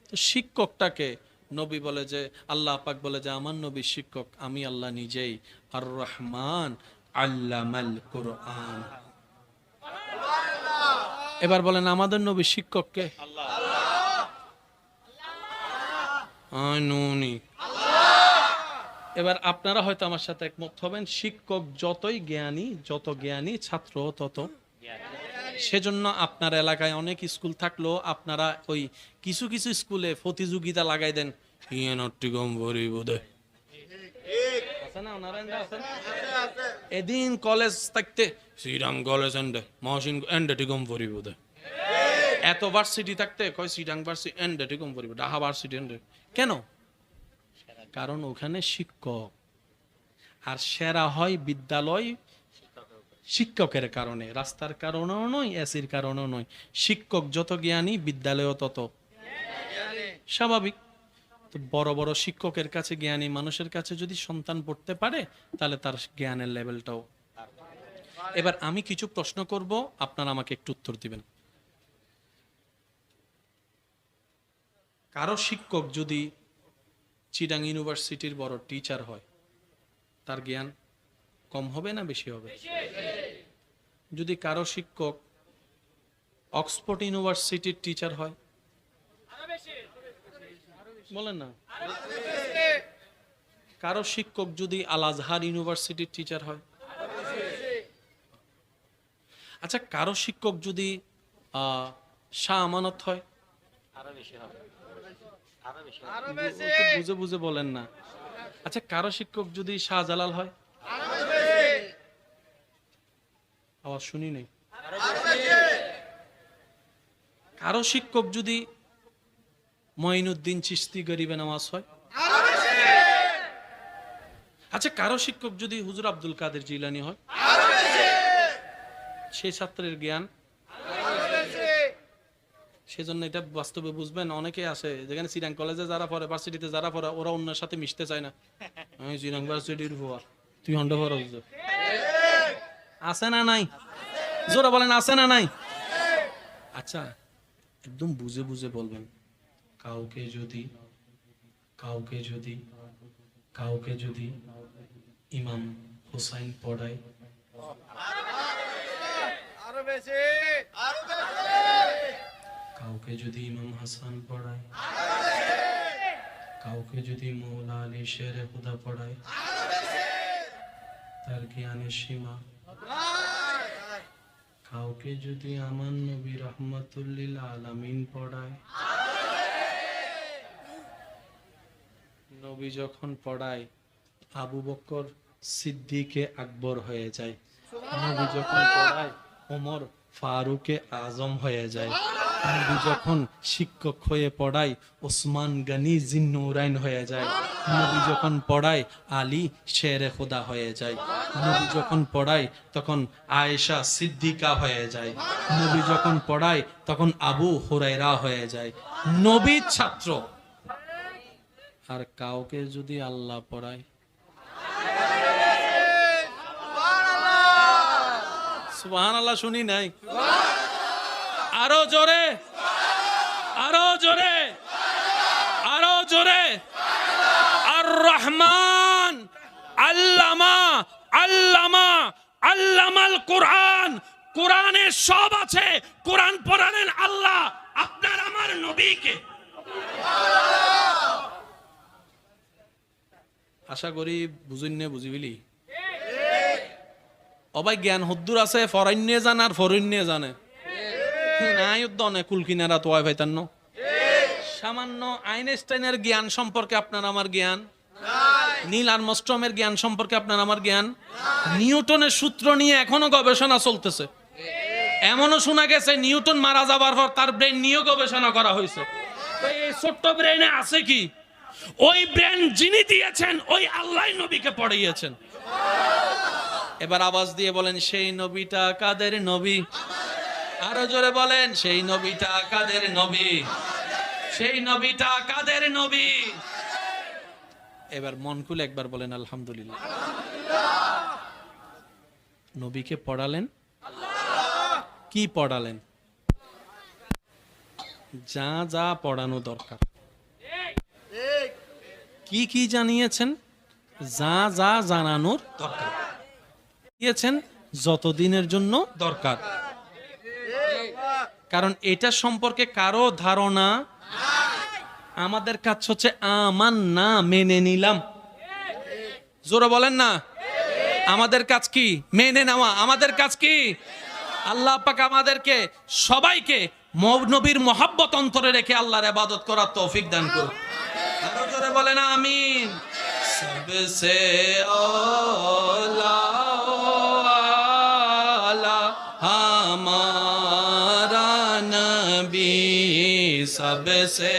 তো শিক্ষকটাকে নবী বলে যে, আল্লাহ পাক বলে যে আমার নবী শিক্ষক, আমি আল্লাহ নিজেই আর রহমান আল্লামাল কুরআন। এবার বলেন আমাদের নবী শিক্ষককে? এবার আপনারা হয়তো আমার সাথে একমত হবেন, শিক্ষক যতই জ্ঞানী, যত জ্ঞানী ছাত্র তত। সেজন্য আপনার এলাকায় অনেক স্কুল থাকলেও আপনারা ওই কিছু কিছু স্কুলে প্রতিযোগিতা লাগাই দেন, আছে না ওনারা আছে এদিন কলেজ থাকতে শ্রীরাম কলেজ এন্ডে মহসিন এন্ডে টিকম পড়িব দে এত ভার্সিটি থাকতে কয় শ্রীরাম ভার্সিটি এন্ডে টিকম পড়িব ঢাকা ভার্সিটি এন্ডে কেন কারণ ওখানে শিক্ষক আর সেরা হয় বিদ্যালয় শিক্ষকের কারণে রাস্তার কারণেও নয় এসির কারণেও নয় শিক্ষক যত জ্ঞানী বিদ্যালয়ও তত স্বাভাবিক তো বড় বড় শিক্ষকের কাছে জ্ঞানী মানুষের কাছে যদি সন্তান পড়তে পারে তাহলে তার জ্ঞানের লেভেলটাও এবার আমি কিছু প্রশ্ন করব আপনারা আমাকে একটু উত্তর দিবেন কারো শিক্ষক যদি চিটাং ইউনিভার্সিটির বড় টিচার হয় তার জ্ঞান কম হবে না বেশি হবে যদি কারো শিক্ষক অক্সফোর্ড ইউনিভার্সিটির টিচার হয় বলেন না কারো শিক্ষক যদি আল আজহার ইউনিভার্সিটির টিচার হয় আচ্ছা কারো শিক্ষক যদি শাহ আমানত হয় আরো বেশি হবে বুঝে বুঝে বলেন না আচ্ছা কারো শিক্ষক যদি শাহজালাল হয় আওয়াজ শুনি নেই কারো শিক্ষক যদি মঈনুদ্দিন চিশতি গরিবে নামাজ হয় আচ্ছা কারো শিক্ষক যদি হুজুর আব্দুল কাদের জিলানী হয় সেই ছাত্রের জ্ঞান সেজন্য এটা বাস্তবে বুঝবেন অনেকে আছে যেখানে চিরাং কলেজে যারা পড়ে ভার্সিটিতে যারা পড়ে ওরা অন্যের সাথে মিশতে চায় না আমি চিরাং ভার্সিটির ভুয়া তুই হন্ড পড়া আছে না নাই জোরা বলেন আছে না নাই আচ্ছা একদম বুঝে বুঝে বলবেন কাউকে যদি ইমাম হুসাইন পড়ায় কাউকে যদি ইমাম হাসান পড়ায় কাউকে যদি মৌলা আলী শেরে খুদা পড়ায় তার জ্ঞানের সীমা কাউকে যদি আমার নবী রহমাতুল্লিল আলামিন পড়ায় নবী যখন পড়ায় আবু বকর সিদ্দিকে আকবর হয়ে যায় নবী যখন পড়ায় ওমর ফারুকে আজম হয়ে যায় নবী যখন শিক্ষক হয়ে পড়ায় ওসমান গনি জিন্নুরাইন হয়ে যায় নবী যখন পড়ায় আলী শেরে খোদা হয়ে যায় নবী যখন পড়ায় তখন আয়েশা সিদ্দিকা হয়ে যায় নবী যখন পড়ায় তখন আবু হুরায়রা হয়ে যায় নবীর ছাত্র আর কাউকে যদি আল্লাহ পড়ায় সুবহানাল্লাহ শুনি নাই আরো জোরে আরো জোরে আরো জোরে আর রহমান আল্লামাল কোরআন কোরআনে সব আছে কোরআন পড়ালেন আল্লাহ আপনার আমার নবীকে আশা করি বুঝিবিলি অবাই জ্ঞান হদ্দুর আছে ফরাইন্যে জান আর ফরিন্যে জানে নাই উদ্দনে কুলকিনারা তো ভাইতান্ন সামান্য আইনস্টাইনের জ্ঞান সম্পর্কে আপনার আমার জ্ঞান নীল আর্মস্ট্রমের জ্ঞান সম্পর্কে আপনার আমার জ্ঞান নিউটনের সূত্র নিয়ে এখনো গবেষণা চলতেছে এমনও শোনা গেছে নিউটন মারা যাবার পর তার ব্রেন নিয়ে গবেষণা করা হয়েছে এই ছোট্ট ব্রেনে আছে কি ওই ব্রেন যিনি দিয়েছেন ওই আল্লাহ নবীকে পড়িয়েছেন এবার আওয়াজ দিয়ে বলেন সেই নবীটা কাদের নবী আরো জোরে বলেন সেই নবীটা কাদের নবী সেই নবীটা কাদের নবী এবার মন খুলে একবার বলেন আলহামদুলিল্লাহ নবীকে পড়ালেন কি পড়ালেন যা যা পড়ানো দরকার কি কি জানিয়েছেন যা যা জানানোর দরকার দিয়েছেন যতদিনের জন্য দরকার কারণ এটা সম্পর্কে কারো ধারণা আমাদের কাজ হচ্ছে আমান না মেনে নিলাম জোরে বলেন না আমাদের কাজ কি মেনে নেওয়া আমাদের কাজ কি আল্লাহ পাক আমাদেরকে সবাইকে নবীর মহব্বত অন্তরে রেখে আল্লাহর ইবাদত করার তৌফিক দান করুন আরো জোরে বলেন আমিন सबसे औला आला हमारा नबी सबसे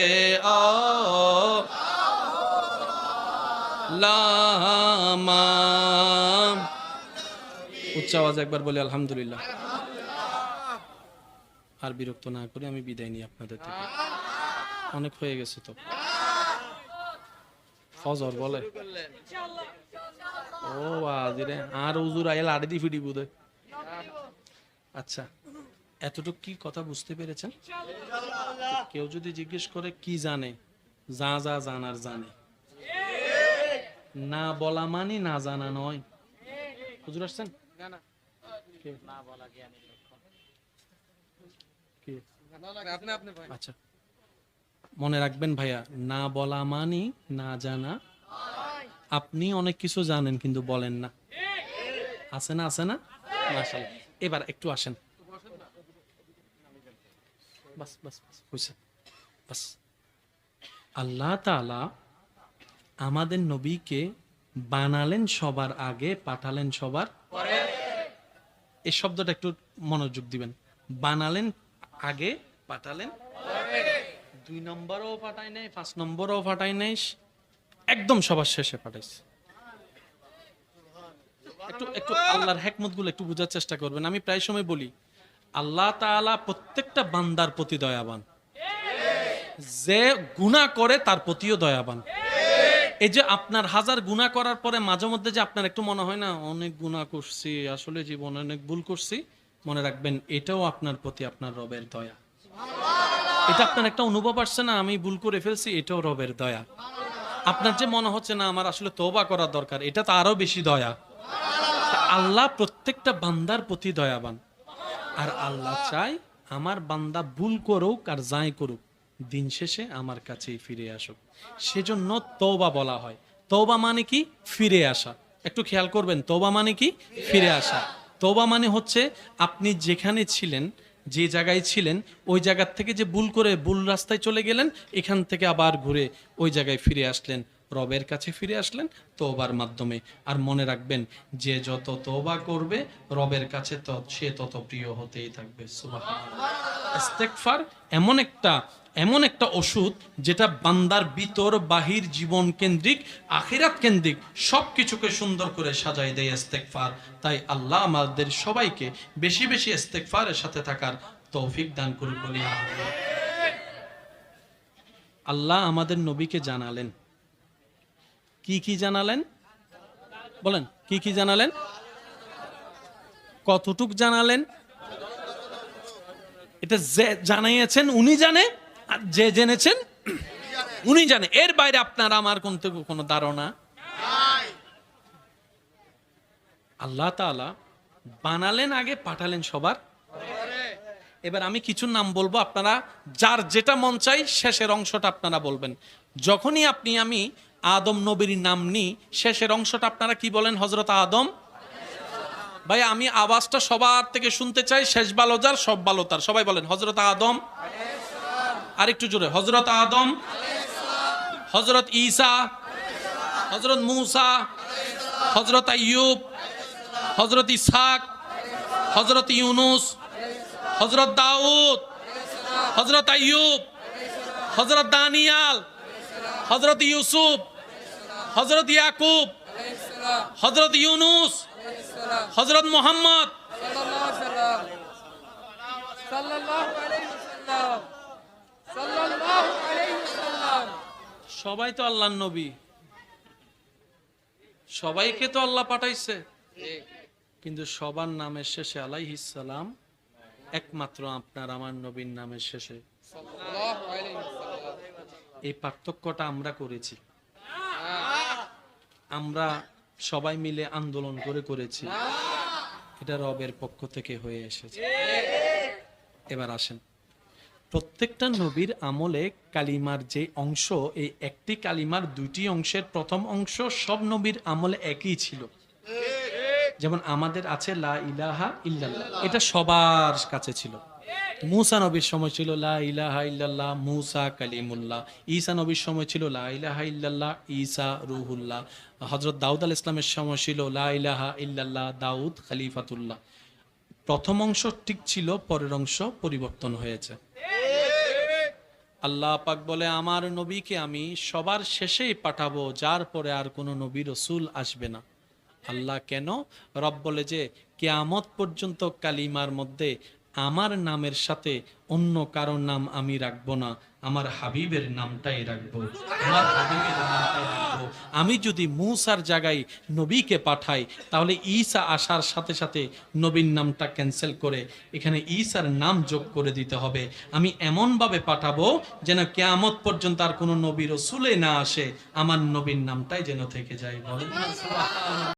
औला উচ্চ আওয়াজে একবার বলি আলহামদুলিল্লাহ। আর বিরক্ত না করে আমি বিদায় নিই আপনাদের থেকে, অনেক হয়ে গেছে তো। ফজর বলে ও আজিরে আর হুজুর আইল আড়ে দি ফিডি বুদে। আচ্ছা, এতটুকু কি কথা বুঝতে পেরেছেন? কেউ যদি জিজ্ঞেস করে কি জানে, যা যা জানার জানে, না বলা মানে না জানা নয়। হুজুর আসছেন? আচ্ছা, মনে রাখবেন ভাইয়া, না বলা মানি না জানা। আপনি অনেক কিছু জানেন কিন্তু বলেন না, আছে না? আছে না? মাশাআল্লাহ। এবার একটু আসেন, বাস বাস হইছে বাস। আল্লাহ তাআলা আমাদের নবীকে বানালেন সবার আগে, পাঠালেন সবার পরে। এই শব্দটা একটু মনোযোগ দিবেন। বানালেন আগে, পাঠালেন পরে। 2 নম্বরও পাঠায় নাই, 5 নম্বরও পাঠায় নাই, একদম সবার শেষে পাঠাইছে। একটু একটু আল্লাহর হিকমত গুলো একটু বোঝার চেষ্টা করবেন। আমি প্রায় সময় বলি, আল্লাহ তাআলা প্রত্যেকটা বান্দার প্রতি দয়াবান, যে গুনাহ করে তার প্রতিও দয়াবান। এই যে আপনার 1000 গুনাহ করার পরে মাঝে মধ্যে যে আপনার একটু মনে হয় না অনেক গুনাহ করছি, আসলে জীবনে অনেক ভুল করছি, মনে রাখবেন এটাও আপনার প্রতি আপনার রবের দয়া। এটা আপনার একটা অনুভব আসছে না, আমি ভুল করে ফেলছি, এটাও রবের দয়া। আপনার যে মনে হচ্ছে না আমার আসলে তওবা করা দরকার, এটা তো আরো বেশি দয়া। আল্লাহ প্রত্যেকটা বান্দার প্রতি দয়াবান। আর আল্লাহ চাই আমার বান্দা ভুল করুক আর যাই করুক, দিন শেষে আমার কাছেই ফিরে আসুক। সেজন্য তওবা বলা হয়। তওবা মানে কি? ফিরে আসা। একটু খেয়াল করবেন, তওবা মানে কি? ফিরে আসা। তওবা মানে হচ্ছে আপনি যেখানে ছিলেন, যে জায়গায় ছিলেন, ওই জায়গার থেকে যে ভুল করে ভুল রাস্তায় চলে গেলেন, এখান থেকে আবার ঘুরে ওই জায়গায় ফিরে আসলেন, রবের কাছে ফিরে আসলেন তওবার মাধ্যমে। আর মনে রাখবেন, যে যত তওবা করবে রবের কাছে সে তত প্রিয় হতেই থাকবে। সুবহানাল্লাহ। ইস্তেগফার এমন একটা ওষুধ যেটা বান্দার ভিতর বাহির জীবন কেন্দ্রিক, আখিরাত কেন্দ্রিক সবকিছুকে সুন্দর করে সাজাই দেয় ইস্তেগফার। তাই আল্লাহ আমাদের সবাইকে বেশি বেশি ইস্তেগফারের সাথে থাকার তৌফিক দান করুন বলি আমিন। আল্লাহ আমাদের নবীকে জানালেন, কি কি জানালেন? বলেন, কি কি জানালেন? কতটুক জানালেন? এটা যে জানাইয়েছেন উনি জানে, আর যে জেনেছেন উনি জানে। এর বাইরে আপনার আমার কোনো ধারণা নাই। আল্লাহ তাআলা বানালেন আগে, পাঠালেন সবার পরে। এবার আমি কিছু নাম বলবো, আপনারা যার যেটা মন চাই শেষের অংশটা আপনারা বলবেন। যখনই আমি আদম নবীর নাম নিই, শেষের অংশটা আপনারা কি বলেন? হযরত আদম। ভাই আমি আওয়াজটা সবার থেকে শুনতে চাই, শেষ ভালো যার সব ভালো তার। সবাই বলেন হযরত আদম। আরেকটু জোরে, হযরত আদম, হযরত ঈসা, হযরত মূসা, হযরত আইয়ুব, হযরত ইসহাক, হযরত ইউনুস, হযরত দাউদ, হযরত আইয়ুব, হযরত দানিয়াল, হযরত ইউসুফ, হযরত ইয়াকুব, হযরত ইউনুস, হযরত মুহাম্মদ। সবাই তো আল্লাহর নবী, সবাইকে তো আল্লাহ পাঠাইছে, কিন্তু সবার নামের শেষে আলাইহিস সালাম, একমাত্র আপনার আমার নবীর নামের শেষে। এই পার্থক্যটা আমরা করেছি, আমরা সবাই মিলে আন্দোলন করেছি, এটা রবের পক্ষ থেকে হয়ে এসেছে। এবার আসেন, প্রত্যেকটা নবীর আমলে কালিমার যে অংশ, এই একটি কালিমার 2টি অংশের প্রথম অংশ সব নবীর আমলে একই ছিল। যেমন আমাদের আছে লা ইলাহা ইল্লাল্লাহ, এটা সবার কাছে ছিল। মূসা নবীর সময় ছিল লা ইলাহা ইল্লাল্লাহ মূসা কালিমুল্লাহ, ঈসা নবীর সময় ছিল লা ইলাহা ইল্লাল্লাহ ঈসা রুহুল্লাহ, হযরত দাউদ আলাইহিস সালামের সময় ছিল লা ইলাহা ইল্লাল্লাহ দাউদ খলিফাতুল্লাহ। প্রথম অংশ ঠিক ছিল, পরের অংশ পরিবর্তন হয়েছে। আল্লাহ পাক বলে আমার নবীকে আমি সবার শেষেই পাঠাবো, যার পরে আর কোনো নবী রসুল আসবে না। আল্লাহ কেন? রব বলে যে কিয়ামত পর্যন্ত কালিমার মধ্যে আমার নামের সাথে অন্য কারোর নাম আমি রাখবো না, আমার হাবিবের নামটাই রাখবো, আমার হাবিবের নামটাই রাখবো। আমি যদি মূসার জায়গায় নবীকে পাঠাই, তাহলে ঈসা আসার সাথে সাথে নবীর নামটা ক্যান্সেল করে এখানে ঈসার নাম যোগ করে দিতে হবে। আমি এমনভাবে পাঠাবো যেন কিয়ামত পর্যন্ত আর কোনো নবী রসুলে না আসে, আমার নবীর নামটাই যেন থেকে যায়। বলেন না সুবহানাল্লাহ।